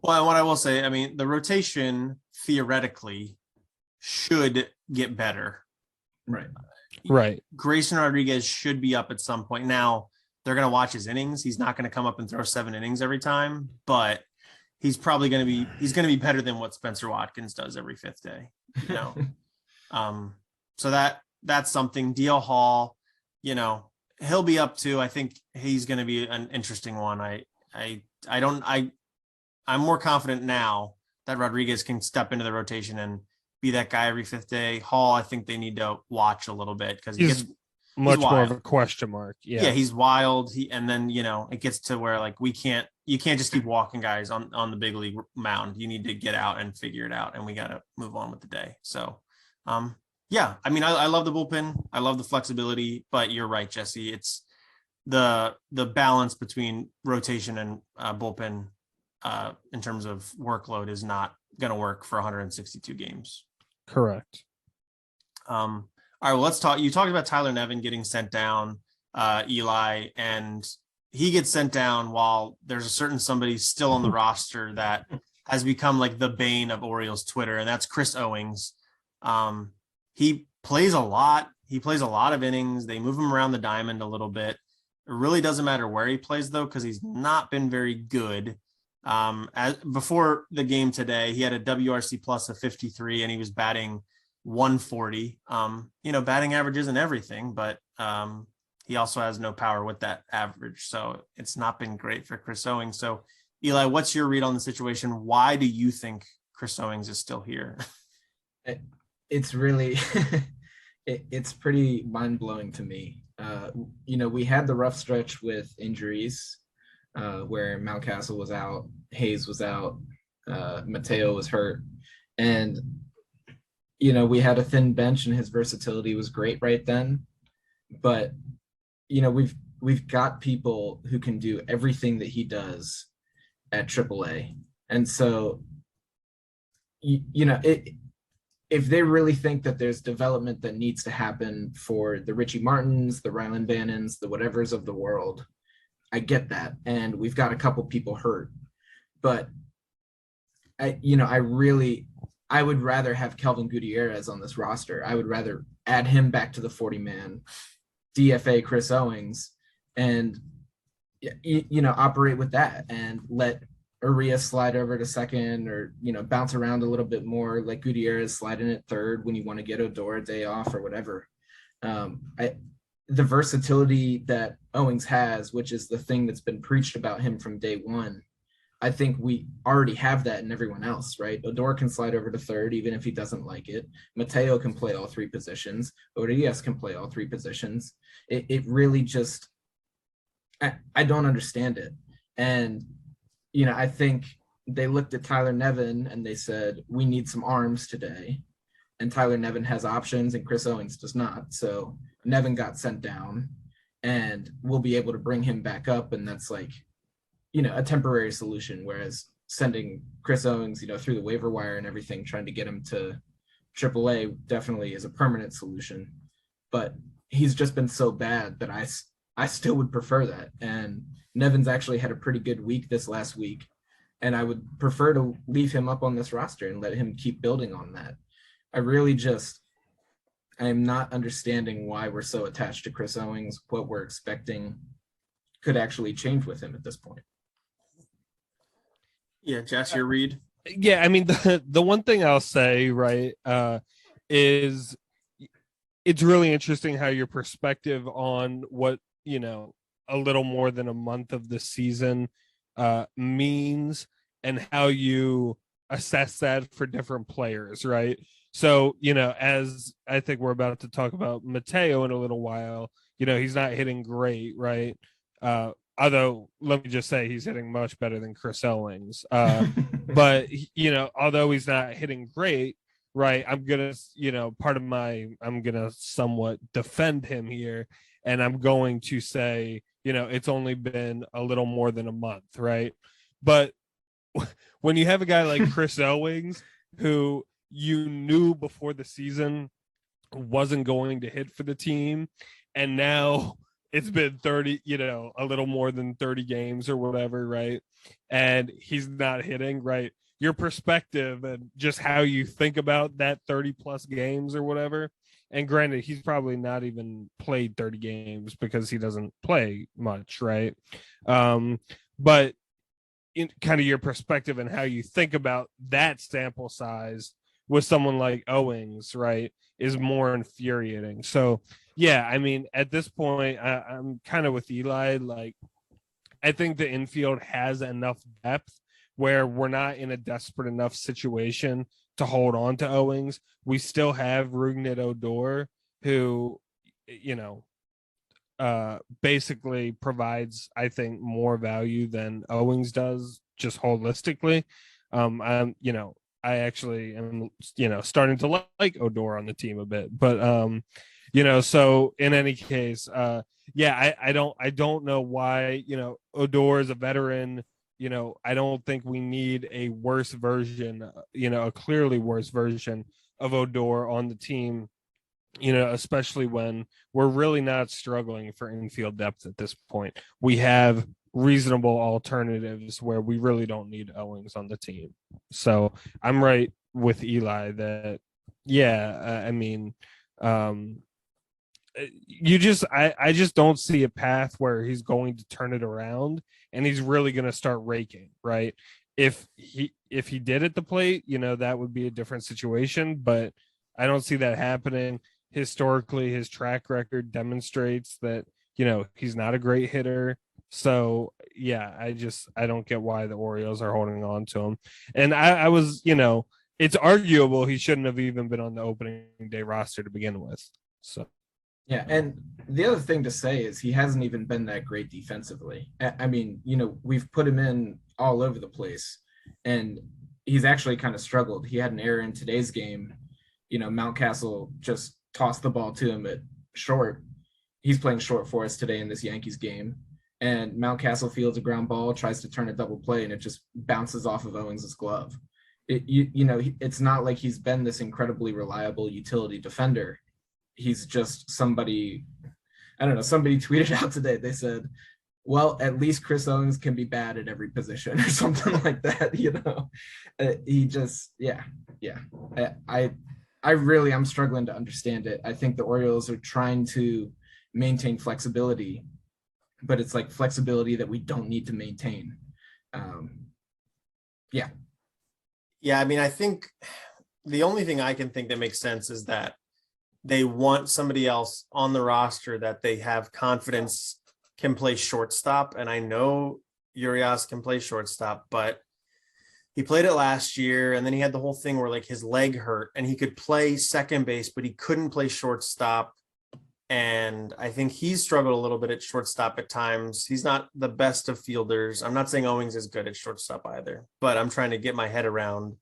well, and what I will say, I mean, the rotation theoretically should get better. Right. Grayson Rodriguez should be up at some point. Now, they're going to watch his innings. He's not going to come up and throw 7 innings every time, but he's probably going to be better than what Spencer Watkins does every 5th day, So that's something. DL Hall, he'll be up to. I think he's going to be an interesting one. I'm more confident now that Rodriguez can step into the rotation and be that guy every 5th day. Hall, I think they need to watch a little bit because he's much more of a question mark. Yeah, he's wild. And then it gets to where like you can't just keep walking guys on the big league mound. You need to get out and figure it out, and we got to move on with the day. So, yeah, I mean, I love the bullpen. I love the flexibility, but you're right, Jesse. It's the balance between rotation and bullpen in terms of workload is not going to work for 162 games. Correct. All right, well, let's talk. You talked about Tyler Nevin getting sent down, Eli, and he gets sent down while there's a certain somebody still on the roster that has become like the bane of Orioles Twitter, and that's Chris Owings. He plays a lot. He plays a lot of innings. They move him around the diamond a little bit. It really doesn't matter where he plays, though, because he's not been very good. Before the game today, he had a WRC plus of 53, and he was batting 140. Batting average isn't everything, but he also has no power with that average. So it's not been great for Chris Owings. So, Eli, what's your read on the situation? Why do you think Chris Owings is still here? It's really, it's pretty mind-blowing to me. We had the rough stretch with injuries where Mountcastle was out, Hayes was out, Mateo was hurt. And, we had a thin bench and his versatility was great right then. But, we've got people who can do everything that he does at AAA. And so, if they really think that there's development that needs to happen for the Richie Martins, the Ryland Bannons, the whatevers of the world, I get that. And we've got a couple people hurt. But, I would rather have Kelvin Gutierrez on this roster. I would rather add him back to the 40-man, DFA Chris Owings, and, operate with that and let Urias slide over to second or, bounce around a little bit more, like Gutierrez slide in at third when you want to get Odor a day off or whatever. The versatility that Owings has, which is the thing that's been preached about him from day one, I think we already have that in everyone else, right? Odor can slide over to third, even if he doesn't like it. Mateo can play all 3 positions. Urias can play all 3 positions. It really just, I don't understand it. And, I think they looked at Tyler Nevin and they said, we need some arms today. And Tyler Nevin has options and Chris Owings does not. So Nevin got sent down and we'll be able to bring him back up. And that's like, a temporary solution. Whereas sending Chris Owings, through the waiver wire and everything, trying to get him to AAA definitely is a permanent solution. but he's just been so bad that I still would prefer that. And Nevin's actually had a pretty good week this last week, and I would prefer to leave him up on this roster and let him keep building on that. I am not understanding why we're so attached to Chris Owings. What we're expecting could actually change with him at this point. Yeah, Jess, your read. Yeah, I mean, the one thing I'll say, right, is it's really interesting how your perspective on what, a little more than a month of the season means, and how you assess that for different players, right? So, as I think we're about to talk about Mateo in a little while, he's not hitting great, right? Although, let me just say, he's hitting much better than Chris Owings. But, although he's not hitting great, right, I'm going to somewhat defend him here. And I'm going to say, it's only been a little more than a month, right? But when you have a guy like Chris Owings, who you knew before the season wasn't going to hit for the team, and now it's been 30, a little more than 30 games or whatever, right? And he's not hitting, right? Your perspective and just how you think about that 30 plus games or whatever. And granted, he's probably not even played 30 games because he doesn't play much, right? But in kind of your perspective and how you think about that sample size with someone like Owings, right, is more infuriating. So, yeah, I mean, at this point, I'm kind of with Eli. Like, I think the infield has enough depth where we're not in a desperate enough situation to hold on to Owings. We still have Rougned Odor, who, basically provides, I think, more value than Owings does, just holistically. I actually am, starting to like Odor on the team a bit, but so in any case, I don't know why, Odor is a veteran. I don't think we need a worse version, a clearly worse version of Odor on the team, especially when we're really not struggling for infield depth at this point. We have reasonable alternatives where we really don't need Owings on the team. So I'm right with Eli that, I just don't see a path where he's going to turn it around and he's really going to start raking, right? If he did at the plate, that would be a different situation, but I don't see that happening. Historically, his track record demonstrates that, he's not a great hitter. So, yeah, I don't get why the Orioles are holding on to him. And I was, it's arguable he shouldn't have even been on the opening day roster to begin with. So. Yeah, and the other thing to say is he hasn't even been that great defensively. I mean, we've put him in all over the place, and he's actually kind of struggled. He had an error in today's game. Mountcastle just tossed the ball to him at short. He's playing short for us today in this Yankees game, and Mountcastle fields a ground ball, tries to turn a double play, and it just bounces off of Owings' glove. It's not like he's been this incredibly reliable utility defender. He's just somebody, I don't know, somebody tweeted out today, they said, well, at least Chris Owings can be bad at every position or something like that, he just, I'm struggling to understand it. I think the Orioles are trying to maintain flexibility, but it's like flexibility that we don't need to maintain. Yeah, I mean, I think the only thing I can think that makes sense is that they want somebody else on the roster that they have confidence can play shortstop. And I know Urias can play shortstop, but he played it last year. And then he had the whole thing where like his leg hurt and he could play second base, but he couldn't play shortstop. And I think he's struggled a little bit at shortstop at times. He's not the best of fielders. I'm not saying Owings is good at shortstop either, but I'm trying to get my head around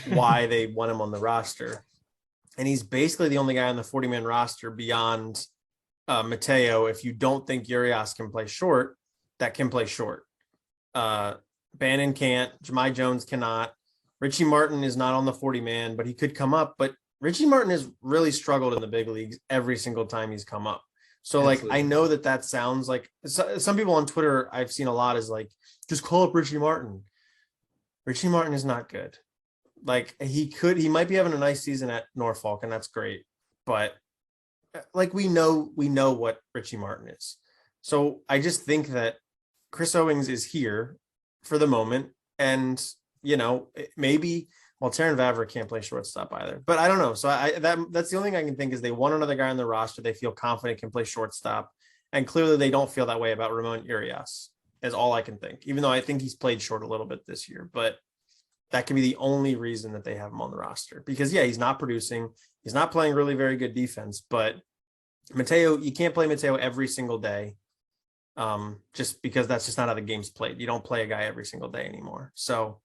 why they want him on the roster. And he's basically the only guy on the 40-man roster beyond Mateo. If you don't think Urias can play short, that can play short. Bannon can't. Jahmai Jones cannot. Richie Martin is not on the 40-man, but he could come up. But Richie Martin has really struggled in the big leagues every single time he's come up. So like, Absolutely. I know that sounds like some people on Twitter I've seen a lot is like, just call up Richie Martin. Richie Martin is not good. Like he might be having a nice season at Norfolk, and that's great. But like we know what Richie Martin is. So I just think that Chris Owings is here for the moment. And, maybe Terrin Vavra can't play shortstop either, but I don't know. So that's the only thing I can think is they want another guy on the roster. They feel confident can play shortstop. And clearly they don't feel that way about Ramon Urias is all I can think, even though I think he's played short a little bit this year, but that can be the only reason that they have him on the roster because he's not producing. He's not playing really very good defense, but Mateo, you can't play Mateo every single day. Just because that's just not how the game's played. You don't play a guy every single day anymore. So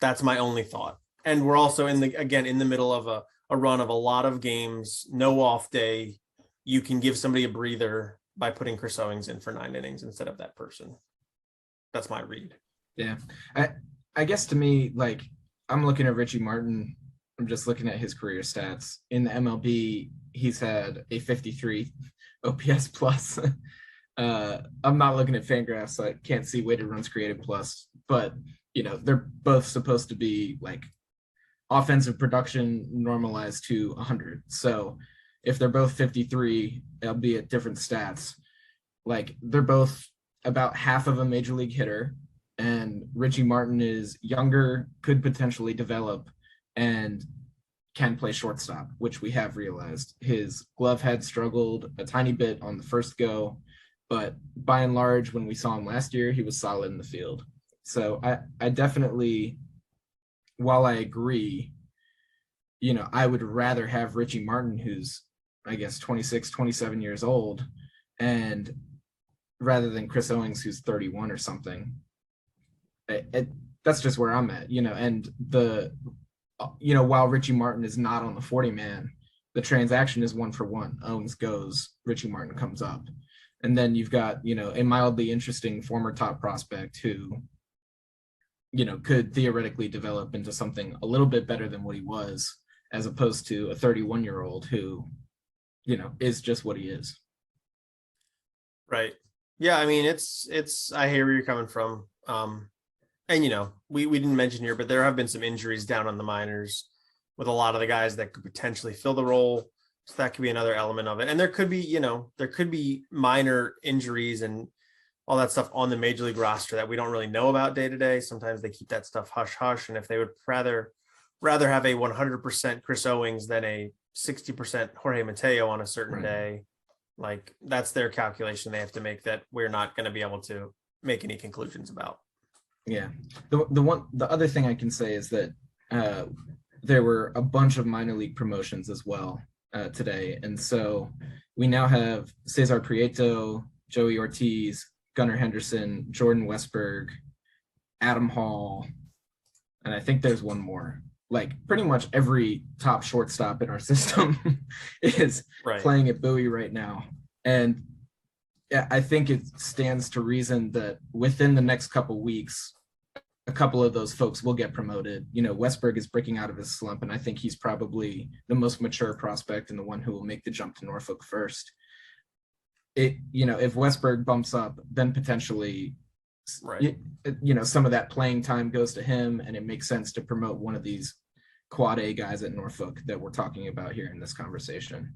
that's my only thought. And we're also in the middle of a run of a lot of games, no off day. You can give somebody a breather by putting Chris Owings in for 9 innings instead of that person. That's my read. Yeah. I guess to me, like, I'm looking at Richie Martin. I'm just looking at his career stats. In the MLB, he's had a 53 OPS plus. I'm not looking at Fangraphs, so I can't see weighted runs created plus, but they're both supposed to be like offensive production normalized to 100. So if they're both 53, albeit different stats, like they're both about half of a major league hitter, and Richie Martin is younger, could potentially develop, and can play shortstop, which we have realized. His glove had struggled a tiny bit on the first go, but by and large, when we saw him last year, he was solid in the field. So I definitely, while I agree, I would rather have Richie Martin, who's, I guess, 26, 27 years old, and rather than Chris Owings, who's 31 or something. That's just where I'm at, and while Richie Martin is not on the 40-man, the transaction is 1-for-1. Owings goes, Richie Martin comes up. And then you've got, a mildly interesting former top prospect who, could theoretically develop into something a little bit better than what he was, as opposed to a 31-year-old who, is just what he is. Right. Yeah. I mean, I hear where you're coming from. And, we didn't mention here, but there have been some injuries down on the minors with a lot of the guys that could potentially fill the role. So that could be another element of it. And there could be, minor injuries and all that stuff on the major league roster that we don't really know about day to day. Sometimes they keep that stuff hush hush. And if they would rather have a 100% Chris Owings than a 60% Jorge Mateo on a certain day, like that's their calculation they have to make that we're not going to be able to make any conclusions about. Yeah. The other thing I can say is that there were a bunch of minor league promotions as well today. And so we now have Cesar Prieto, Joey Ortiz, Gunnar Henderson, Jordan Westberg, Adam Hall, and I think there's one more. Like pretty much every top shortstop in our system is playing at Bowie right now. And yeah, I think it stands to reason that within the next couple weeks, a couple of those folks will get promoted. Westberg is breaking out of his slump, and I think he's probably the most mature prospect and the one who will make the jump to Norfolk first. If Westberg bumps up, then potentially, some of that playing time goes to him, and it makes sense to promote one of these quad A guys at Norfolk that we're talking about here in this conversation.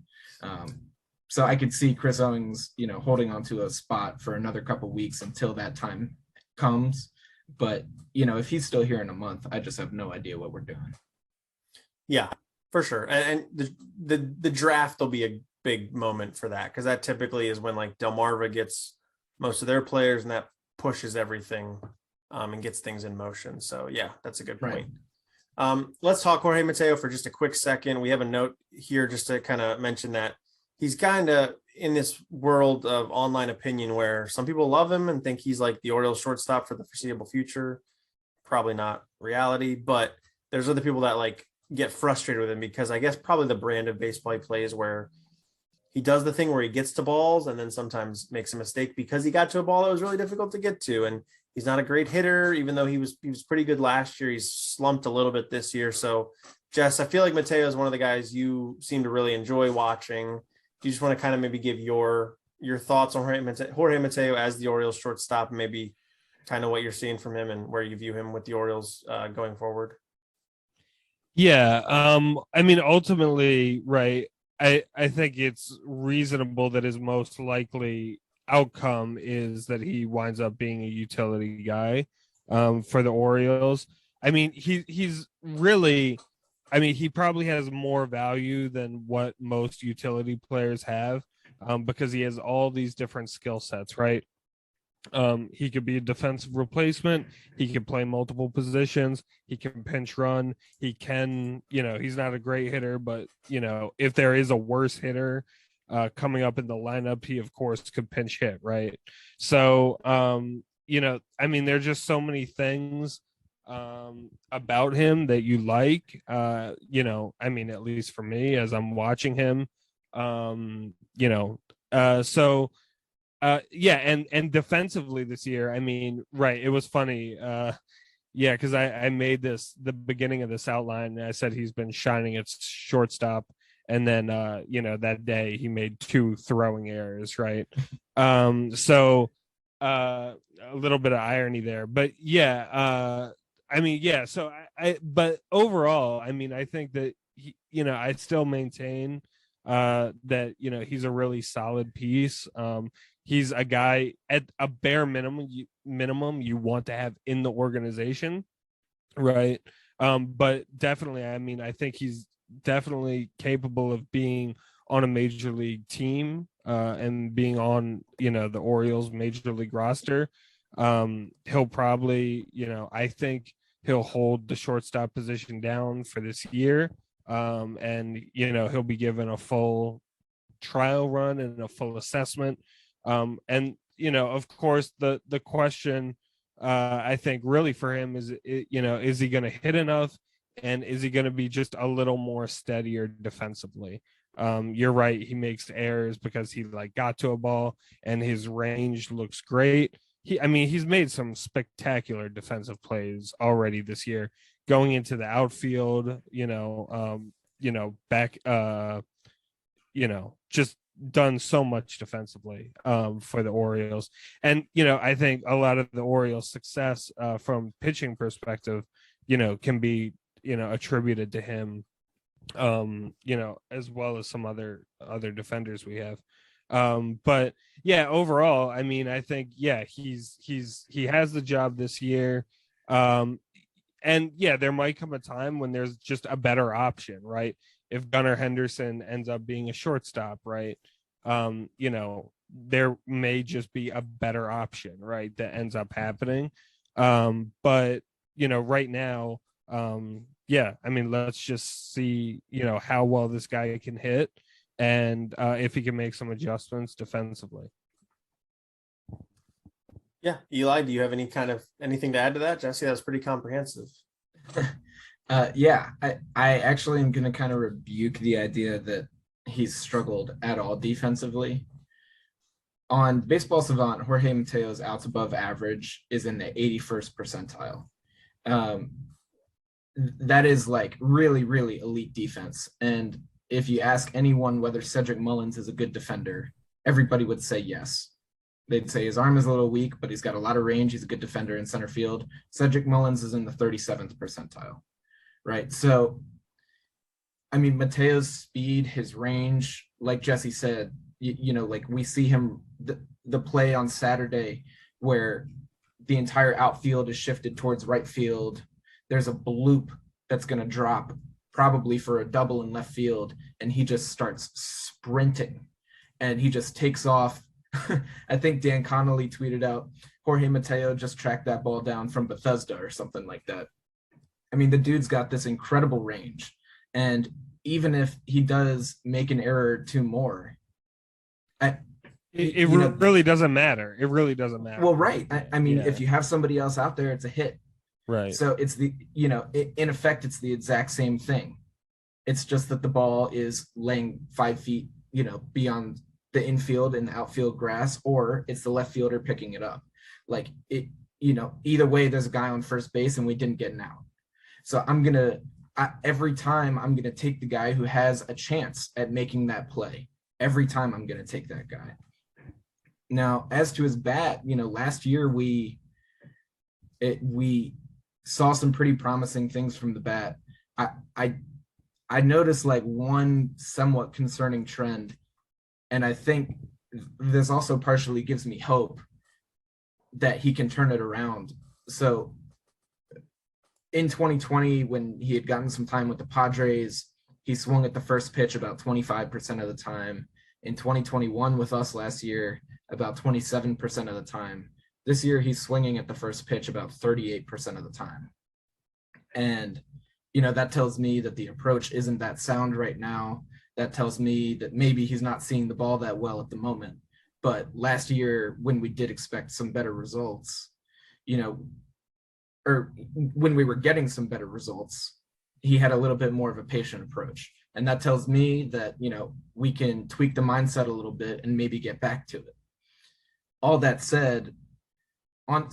So I could see Chris Owings, holding on to a spot for another couple weeks until that time comes. But, if he's still here in a month, I just have no idea what we're doing. Yeah, for sure. And the draft will be a big moment for that, because that typically is when like Delmarva gets most of their players, and that pushes everything and gets things in motion. So yeah, that's a good point. Let's talk Jorge Mateo for just a quick second. We have a note here just to kind of mention that he's kind of in this world of online opinion where some people love him and think he's like the Orioles shortstop for the foreseeable future. Probably not reality, but there's other people that like get frustrated with him because I guess probably the brand of baseball he plays where he does the thing where he gets to balls and then sometimes makes a mistake because he got to a ball that was really difficult to get to. And he's not a great hitter, even though he was pretty good last year. He's slumped a little bit this year. So Jess, I feel like Mateo is one of the guys you seem to really enjoy watching. Do you just want to kind of maybe give your thoughts on Jorge Mateo as the Orioles shortstop, and maybe kind of what you're seeing from him and where you view him with the Orioles going forward? Yeah. I mean, ultimately, right. I think it's reasonable that his most likely outcome is that he winds up being a utility guy for the Orioles. I mean, he's really, I mean, he probably has more value than what most utility players have because he has all these different skill sets, right? He could be a defensive replacement. He can play multiple positions. He can pinch run. He can, he's not a great hitter, but if there is a worse hitter coming up in the lineup, he of course could pinch hit, right? So, I mean, there's just so many things about him that you like. I mean, at least for me, as I'm watching him, so. Yeah, and defensively this year, I mean, right, it was funny. Yeah, because I made the beginning of this outline, and I said he's been shining at shortstop, and then that day he made 2 throwing errors, right? So a little bit of irony there, but yeah, I mean, yeah. So but overall, I mean, I think that I still maintain that he's a really solid piece. He's a guy at a bare minimum you want to have in the organization, right? But definitely, I mean, I think he's definitely capable of being on a major league team and being on the Orioles major league roster. He'll probably, I think he'll hold the shortstop position down for this year, and he'll be given a full trial run and a full assessment. And of course, the question I think really for him is is he going to hit enough, and is he going to be just a little more steadier defensively? You're right, he makes errors because he got to a ball, and his range looks great. He's made some spectacular defensive plays already this year, going into the outfield, back just done so much defensively for the Orioles. And I think a lot of the Orioles success from pitching perspective can be attributed to him, as well as some other defenders we have. But yeah, overall, I mean, I think he has the job this year. And yeah, there might come a time when there's just a better option, right? If Gunnar Henderson ends up being a shortstop, right? There may just be a better option, right? That ends up happening. But right now, yeah, I mean, let's just see, how well this guy can hit, and if he can make some adjustments defensively. Yeah, Eli, do you have anything to add to that? Jesse, that was pretty comprehensive. Yeah, I actually am going to kind of rebuke the idea that he's struggled at all defensively. On Baseball Savant, Jorge Mateo's outs above average is in the 81st percentile. That is really, really elite defense. And if you ask anyone whether Cedric Mullins is a good defender, everybody would say yes. They'd say his arm is a little weak, but he's got a lot of range. He's a good defender in center field. Cedric Mullins is in the 37th percentile, right? So, I mean, Mateo's speed, his range, like Jesse said, we see him, the play on Saturday where the entire outfield is shifted towards right field. There's a bloop that's going to drop probably for a double in left field, and he just starts sprinting, and he just takes off. I think Dan Connolly tweeted out, Jorge Mateo just tracked that ball down from Bethesda or something like that. I mean, the dude's got this incredible range. And even if he does make an error or 2 more, it really doesn't matter. It really doesn't matter. Well, right. I mean, if you have somebody else out there, it's a hit. Right. So it's in effect, it's the exact same thing. It's just that the ball is laying 5 feet, beyond the infield and the outfield grass, or it's the left fielder picking it up. Either way, there's a guy on first base and we didn't get an out. So I'm every time I'm going to take the guy who has a chance at making that play. Every time I'm going to take that guy. Now, as to his bat, last year we saw some pretty promising things from the bat. I noticed like one somewhat concerning trend, and I think this also partially gives me hope that he can turn it around. So in 2020, when he had gotten some time with the Padres, he swung at the first pitch about 25% of the time. In 2021 with us last year, about 27% of the time. This year, he's swinging at the first pitch about 38% of the time. And, that tells me that the approach isn't that sound right now. That tells me that maybe he's not seeing the ball that well at the moment. But last year, when we did expect some better results, or when we were getting some better results, he had a little bit more of a patient approach. And that tells me that, we can tweak the mindset a little bit and maybe get back to it. All that said, on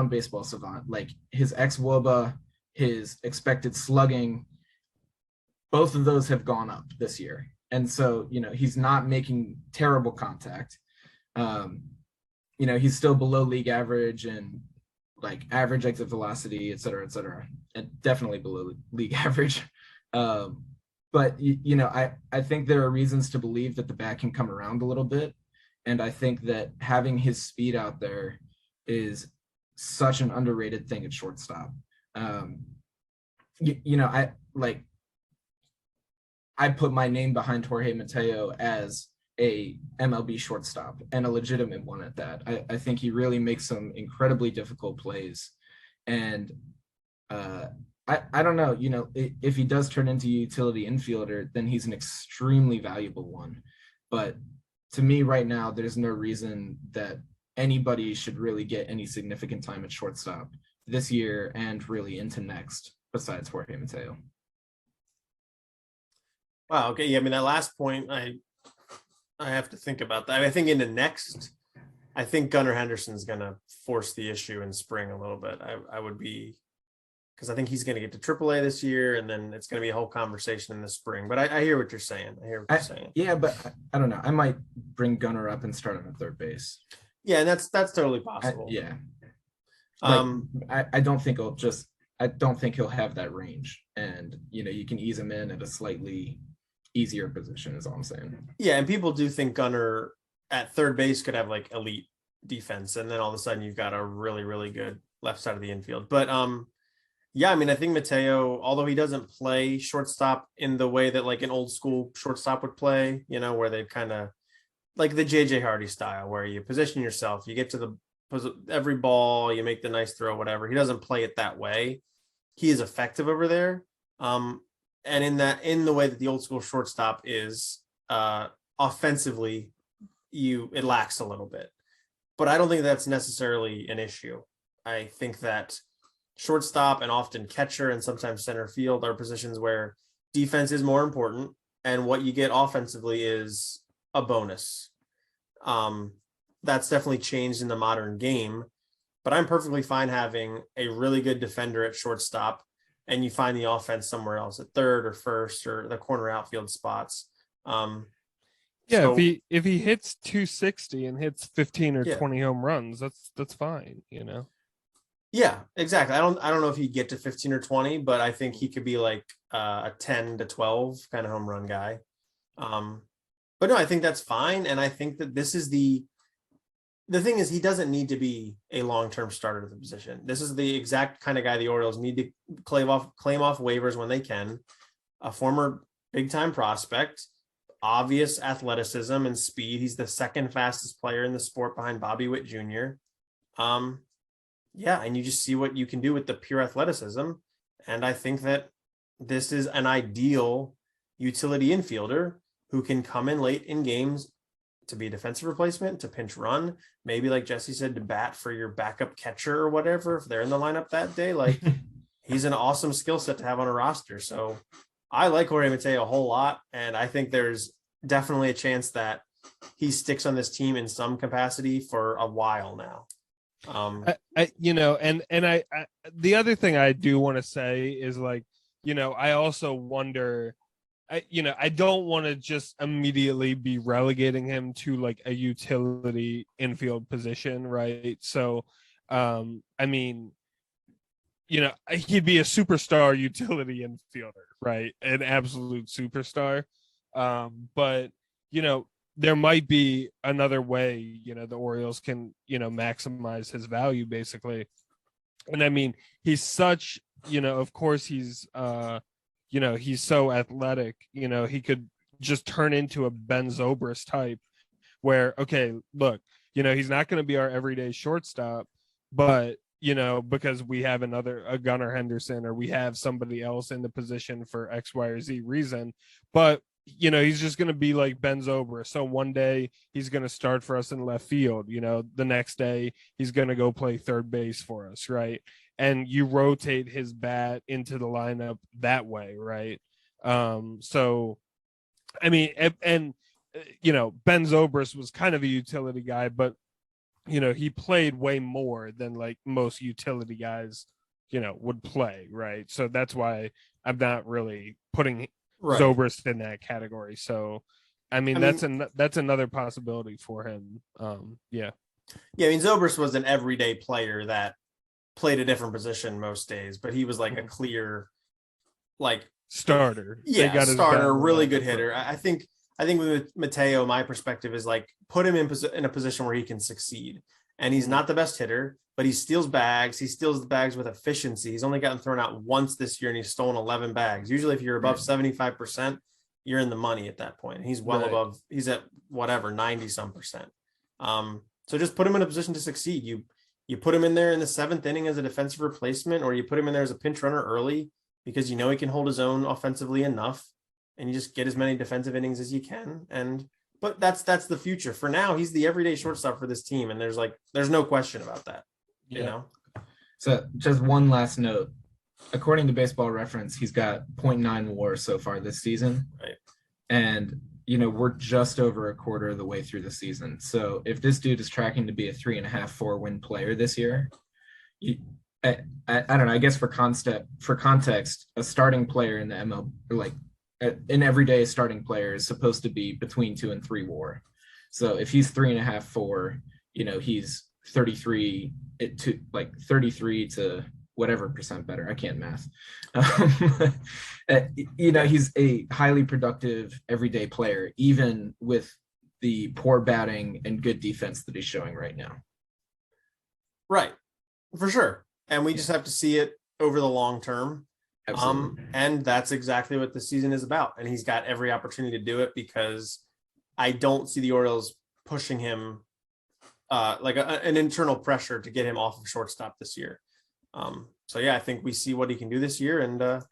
Baseball Savant, like his xWOBA, his expected slugging, both of those have gone up this year. And so, he's not making terrible contact. He's still below league average and like average exit velocity, et cetera, and definitely below league average. But, I think there are reasons to believe that the bat can come around a little bit. And I think that having his speed out there is such an underrated thing at shortstop. I put my name behind Jorge Mateo as a MLB shortstop and a legitimate one at that. I think he really makes some incredibly difficult plays. And I don't know, if he does turn into a utility infielder, then he's an extremely valuable one. But to me right now, there's no reason that anybody should really get any significant time at shortstop this year and really into next besides Jorge Mateo. Wow. Okay. Yeah. I mean, that last point, I have to think about that. I think into next, I think Gunnar Henderson's going to force the issue in spring a little bit. I would be, because I think he's going to get to AAA this year, and then it's going to be a whole conversation in the spring. But I hear what you're saying. Yeah, but I don't know. I might bring Gunnar up and start him at third base. Yeah, and that's totally possible. I don't think he'll have that range, and you can ease him in at a slightly easier position is all I'm saying. Yeah, and people do think Gunnar at third base could have like elite defense, and then all of a sudden you've got a really, really good left side of the infield. But yeah, I mean, I think Mateo, although he doesn't play shortstop in the way that like an old school shortstop would play, where they kind of like the JJ Hardy style, where you position yourself, you get to every ball, you make the nice throw, whatever. He doesn't play it that way. He is effective over there. And in the way that the old school shortstop is, offensively, it lacks a little bit. But I don't think that's necessarily an issue. I think that shortstop and often catcher and sometimes center field are positions where defense is more important, and what you get offensively is a bonus. That's definitely changed in the modern game, but I'm perfectly fine having a really good defender at shortstop and you find the offense somewhere else at third or first or the corner outfield spots. So, if he hits 260 and hits 15 or 20 home runs, that's fine, Yeah, exactly. I don't know if he'd get to 15 or 20, but I think he could be like a 10 to 12 kind of home run guy. But no, I think that's fine. And I think that this is the thing is he doesn't need to be a long-term starter at the position. This is the exact kind of guy the Orioles need to claim off waivers when they can. A former big-time prospect, obvious athleticism and speed. He's the second fastest player in the sport behind Bobby Witt Jr. Yeah, and you just see what you can do with the pure athleticism. And I think that this is an ideal utility infielder who can come in late in games to be a defensive replacement, to pinch run, maybe like Jesse said, to bat for your backup catcher or whatever, if they're in the lineup that day. Like he's an awesome skill set to have on a roster. So I like Jorge Mateo a whole lot. And I think there's definitely a chance that he sticks on this team in some capacity for a while now. The other thing I do want to say is like, I also wonder, I don't want to just immediately be relegating him to like a utility infield position, right? So, I mean, he'd be a superstar utility infielder, right? An absolute superstar. But there might be another way, the Orioles can, maximize his value basically. And I mean, he's such, of course he's he's so athletic, he could just turn into a Ben Zobrist type where, okay, look, he's not going to be our everyday shortstop, but because we have a Gunnar Henderson, or we have somebody else in the position for X, Y, or Z reason. But, he's just going to be like Ben Zobrist. So one day he's going to start for us in left field. The next day he's going to go play third base for us. Right. And you rotate his bat into the lineup that way. Right. So, I mean, and Ben Zobrist was kind of a utility guy, but he played way more than like most utility guys, would play, right? So that's why I'm not really putting Zobrist in that category. So, I mean, that's another possibility for him. Yeah. I mean, Zobrist was an everyday player that played a different position most days, but he was like a clear, like starter. Yeah, starter, really good hitter. I think with Mateo, my perspective is like put him in a position where he can succeed. And he's not the best hitter, but he steals bags. He steals the bags with efficiency. He's only gotten thrown out once this year, and he's stolen 11 bags. Usually, if you're above 75%, you're in the money at that point. He's well above. He's at whatever 90-some%. So just put him in a position to succeed. You put him in there in the 7th inning as a defensive replacement, or you put him in there as a pinch runner early because he can hold his own offensively enough. And you just get as many defensive innings as you can. But that's the future. For now, he's the everyday shortstop for this team. And there's no question about that, So just one last note. According to Baseball Reference, he's got 0.9 WAR so far this season. Right. And, we're just over a quarter of the way through the season. So if this dude is tracking to be a 3.5, 4-win player this year, I don't know, I guess for context, a starting player in the ML, like, an everyday starting player is supposed to be between 2 and 3 WAR. So if he's 3.5, 4, he's 33 to whatever percent better. I can't math. He's a highly productive everyday player, even with the poor batting and good defense that he's showing right now. Right. For sure. And we just have to see it over the long term. And that's exactly what the season is about. And he's got every opportunity to do it, because I don't see the Orioles pushing him like an internal pressure to get him off of shortstop this year. So I think we see what he can do this year, and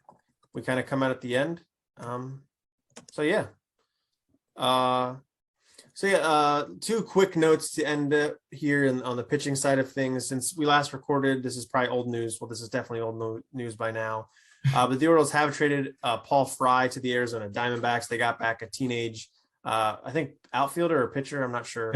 we kind of come out at the end. Two quick notes to end here on the pitching side of things. Since we last recorded, this is probably old news. Well, this is definitely old news by now. But the Orioles have traded Paul Fry to the Arizona Diamondbacks. They got back a teenage, I think outfielder or pitcher. I'm not sure.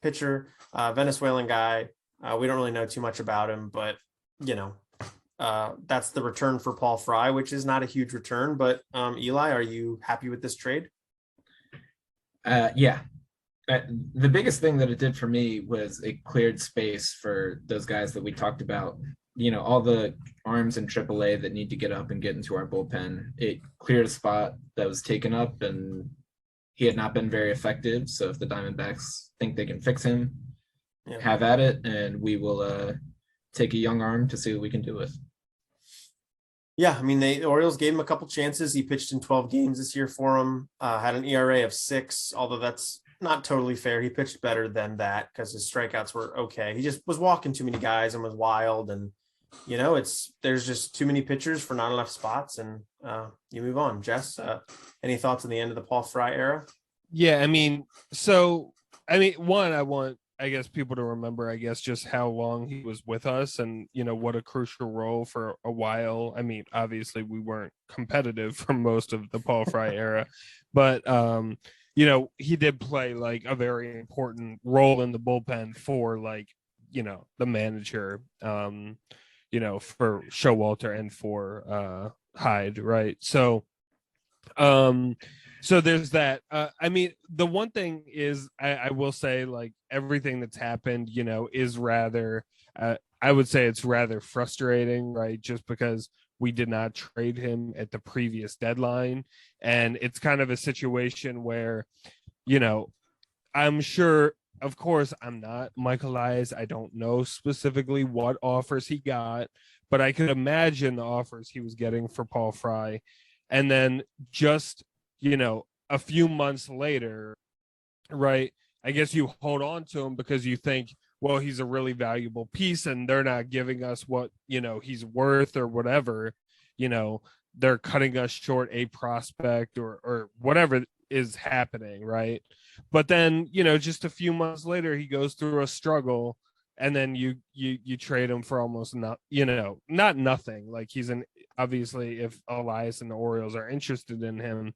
Pitcher, Venezuelan guy. We don't really know too much about him, but that's the return for Paul Fry, which is not a huge return. But Eli, are you happy with this trade? Yeah. The biggest thing that it did for me was it cleared space for those guys that we talked about. All the arms in AAA that need to get up and get into our bullpen. It cleared a spot that was taken up, and he had not been very effective. So if the Diamondbacks think they can fix him, have at it, and we will take a young arm to see what we can do with. Yeah, I mean, the Orioles gave him a couple chances. He pitched in 12 games this year for him, had an ERA of 6, although that's not totally fair. He pitched better than that because his strikeouts were okay. He just was walking too many guys and was wild. And, there's just too many pitchers for not enough spots, and you move on. Jess, any thoughts on the end of the Paul Fry era? Yeah, I mean, one, I want, I guess, people to remember, just how long he was with us, and, what a crucial role for a while. I mean, obviously we weren't competitive for most of the Paul Fry era, but, he did play like a very important role in the bullpen for the manager, for Showalter and for hide, right? So there's that. I mean, the one thing is, I will say, like, everything that's happened, is rather, I would say it's rather frustrating, right? Just because we did not trade him at the previous deadline. And it's kind of a situation where, you know, I'm sure, of course, I'm not Michael Elias. I don't know specifically what offers he got, but I could imagine the offers he was getting for Paul Fry. And then just, a few months later, right? I guess you hold on to him because you think, well, he's a really valuable piece and they're not giving us what, he's worth or whatever, you know, they're cutting us short a prospect or whatever is happening, right? But then, just a few months later, he goes through a struggle and then you trade him for almost not, not nothing. Like he's an obviously if Elias and the Orioles are interested in him,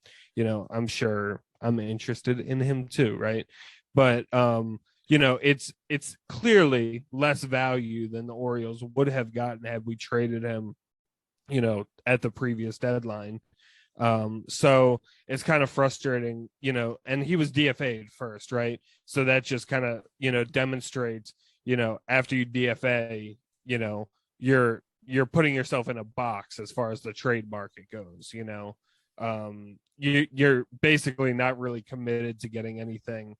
I'm sure I'm interested in him too, right? But it's clearly less value than the Orioles would have gotten had we traded him, at the previous deadline. So it's kind of frustrating, and he was DFA'd first, right? So that just kind of, demonstrates, after you DFA, you're putting yourself in a box as far as the trade market goes, you're basically not really committed to getting anything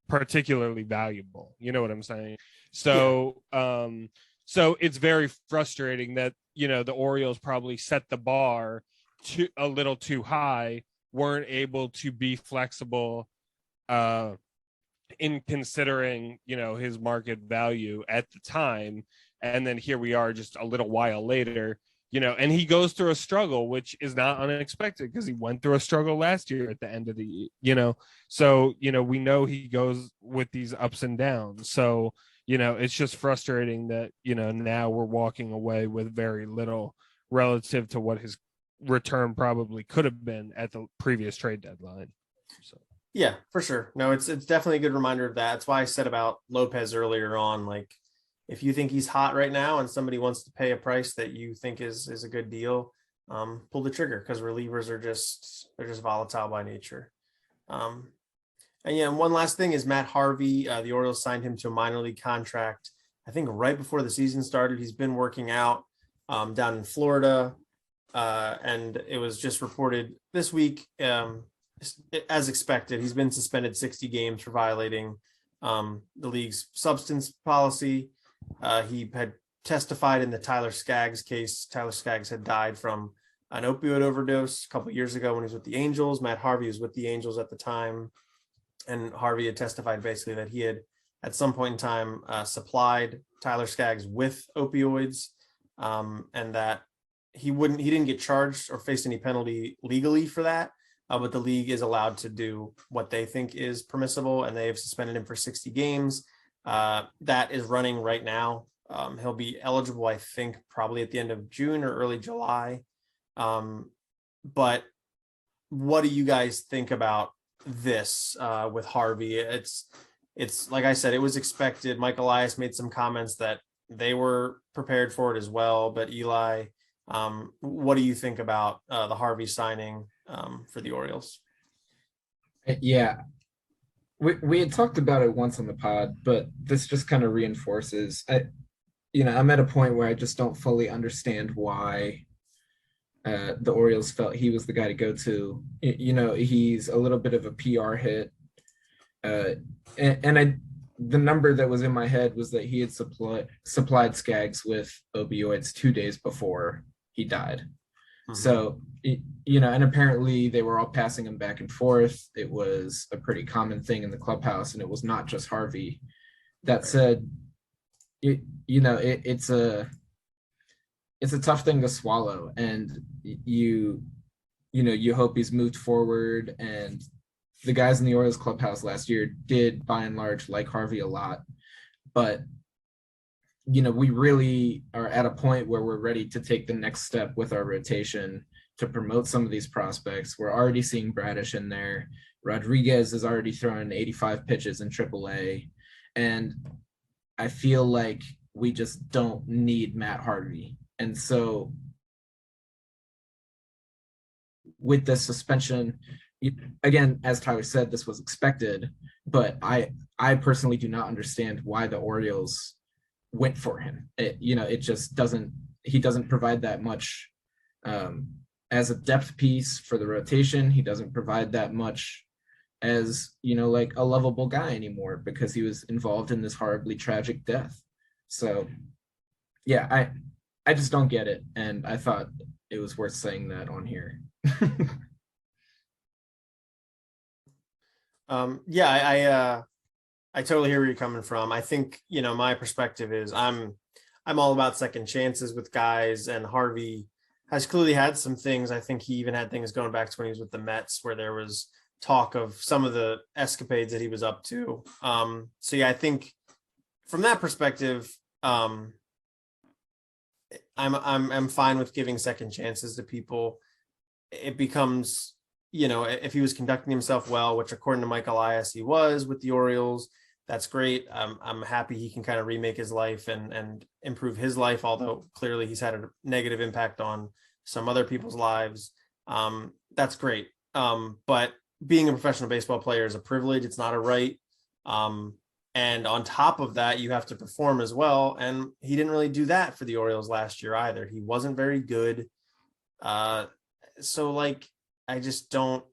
particularly valuable. You know what I'm saying? So, so it's very frustrating that, the Orioles probably set the bar a little too high, weren't able to be flexible in considering, his market value at the time. And then here we are just a little while later, and he goes through a struggle, which is not unexpected because he went through a struggle last year at the end of the, so, we know he goes with these ups and downs. So, it's just frustrating that, now we're walking away with very little relative to what his return probably could have been at the previous trade deadline. So. Yeah, for sure. No, it's definitely a good reminder of that. That's why I said about Lopez earlier on, like, if you think he's hot right now and somebody wants to pay a price that you think is a good deal, pull the trigger, because relievers are they're just volatile by nature. And one last thing is Matt Harvey. The Orioles signed him to a minor league contract, I think right before the season started. He's been working out down in Florida. And it was just reported this week, as expected, he's been suspended 60 games for violating the league's substance policy. He had testified in the Tyler Skaggs case. Tyler Skaggs had died from an opioid overdose a couple of years ago when he was with the Angels. Matt Harvey was with the Angels at the time. And Harvey had testified basically that he had at some point in time supplied Tyler Skaggs with opioids, and that he didn't get charged or face any penalty legally for that. But the league is allowed to do what they think is permissible, and they have suspended him for 60 games. That is running right now. He'll be eligible, I think, probably at the end of June or early July. But what do you guys think about this with Harvey? It's like I said, it was expected. Mike Elias made some comments that they were prepared for it as well. But Eli, what do you think about the Harvey signing for the Orioles? Yeah, we had talked about it once on the pod, but this just kind of reinforces. I'm at a point where I just don't fully understand why the Orioles felt he was the guy to go to. He's a little bit of a PR hit, the number that was in my head was that he had supplied Skaggs with opioids 2 days before he died. Mm-hmm. So, and apparently they were all passing him back and forth. It was a pretty common thing in the clubhouse, and it was not just Harvey. That said, it's a tough thing to swallow, and you hope he's moved forward. And the guys in the Orioles clubhouse last year did by and large like Harvey a lot, but we really are at a point where we're ready to take the next step with our rotation to promote some of these prospects. We're already seeing Bradish in there. Rodriguez is already throwing 85 pitches in AAA. And I feel like we just don't need Matt Harvey. And so with this suspension, again, as Tyler said, this was expected, but I personally do not understand why the Orioles went for him. It just doesn't. He doesn't provide that much as a depth piece for the rotation. He doesn't provide that much as like a lovable guy anymore because he was involved in this horribly tragic death. So yeah, I just don't get it, and I thought it was worth saying that on here. I totally hear where you're coming from. I think, my perspective is I'm all about second chances with guys, and Harvey has clearly had some things. I think he even had things going back to when he was with the Mets where there was talk of some of the escapades that he was up to. So yeah, I think from that perspective, I'm fine with giving second chances to people. It becomes, if he was conducting himself well, which according to Mike Elias, he was with the Orioles, that's great. I'm happy he can kind of remake his life and improve his life, although clearly he's had a negative impact on some other people's lives. That's great. But being a professional baseball player is a privilege. It's not a right. And on top of that, you have to perform as well. And he didn't really do that for the Orioles last year either. He wasn't very good. So like, I just don't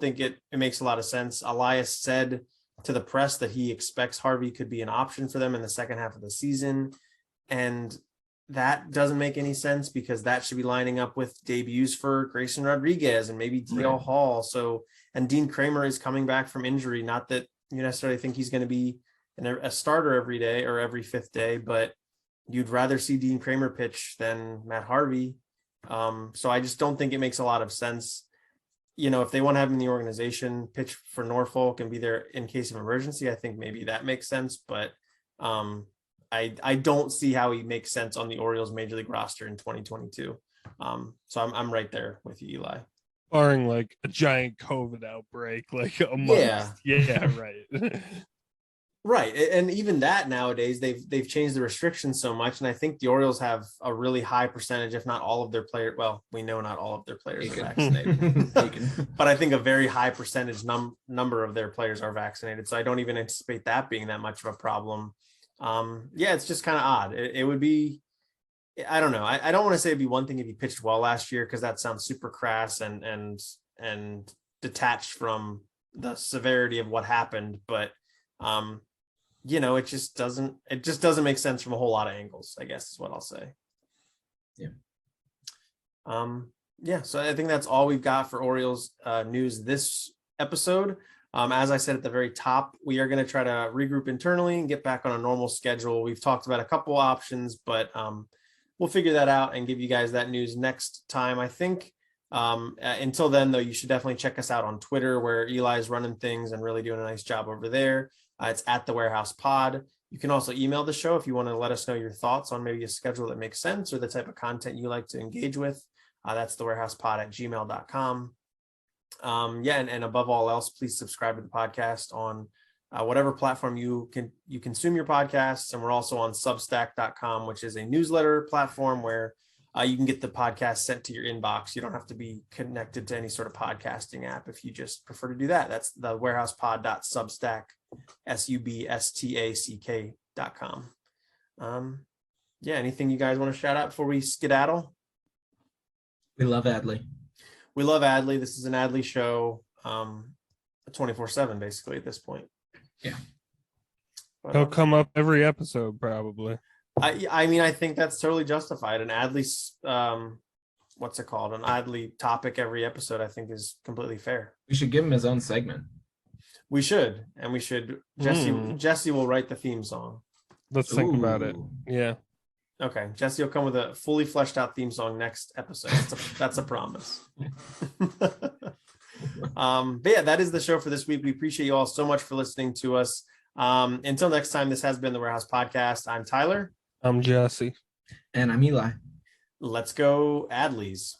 think it makes a lot of sense. Elias said to the press that he expects Harvey could be an option for them in the second half of the season. And that doesn't make any sense because that should be lining up with debuts for Grayson Rodriguez and maybe DL Hall. So, and Dean Kramer is coming back from injury. Not that you necessarily think he's going to be a starter every day or every fifth day, but you'd rather see Dean Kramer pitch than Matt Harvey. So I just don't think it makes a lot of sense. If they want to have him in the organization, pitch for Norfolk and be there in case of emergency, I think maybe that makes sense. But I don't see how he makes sense on the Orioles major league roster in 2022. So I'm right there with you, Eli. Barring like a giant COVID outbreak, like a month. Yeah, right. Right. And even that nowadays, they've changed the restrictions so much. And I think the Orioles have a really high percentage, if not all of their players. Well, we know not all of their players are vaccinated, but I think a very high percentage number of their players are vaccinated. So I don't even anticipate that being that much of a problem. It's just kind of odd. It would be, I don't know. I don't want to say it'd be one thing if he pitched well last year, because that sounds super crass and detached from the severity of what happened. But, it just doesn't make sense from a whole lot of angles, I guess is what I'll say. So I think that's all we've got for Orioles news this episode. As I said at the very top, we are going to try to regroup internally and get back on a normal schedule. We've talked about a couple options, but we'll figure that out and give you guys that news next time, I think. Until then, though, you should definitely check us out on Twitter, where Eli's running things and really doing a nice job over there. It's at the Warehouse Pod. You can also email the show if you want to let us know your thoughts on maybe a schedule that makes sense or the type of content you like to engage with. That's thewarehousepod@gmail.com. And above all else, please subscribe to the podcast on whatever platform you consume your podcasts. And we're also on substack.com, which is a newsletter platform where you can get the podcast sent to your inbox. You don't have to be connected to any sort of podcasting app if you just prefer to do that. That's the warehousepod.substack, substack.com. Anything you guys want to shout out before we skedaddle? We love ADLEY. We love ADLEY. This is an ADLEY show 24/7, basically, at this point. Yeah. He'll come up every episode, probably. I think that's totally justified. An ADLEY, what's it called? An ADLEY topic every episode, I think, is completely fair. We should give him his own segment. We should. And we should. Jesse will write the theme song. Let's think about it. Yeah. Okay. Jesse will come with a fully fleshed out theme song next episode. That's a promise. But yeah, that is the show for this week. We appreciate you all so much for listening to us. Until next time, this has been the Warehouse Podcast. I'm Tyler. I'm Jesse. And I'm Eli. Let's go ADLEYs.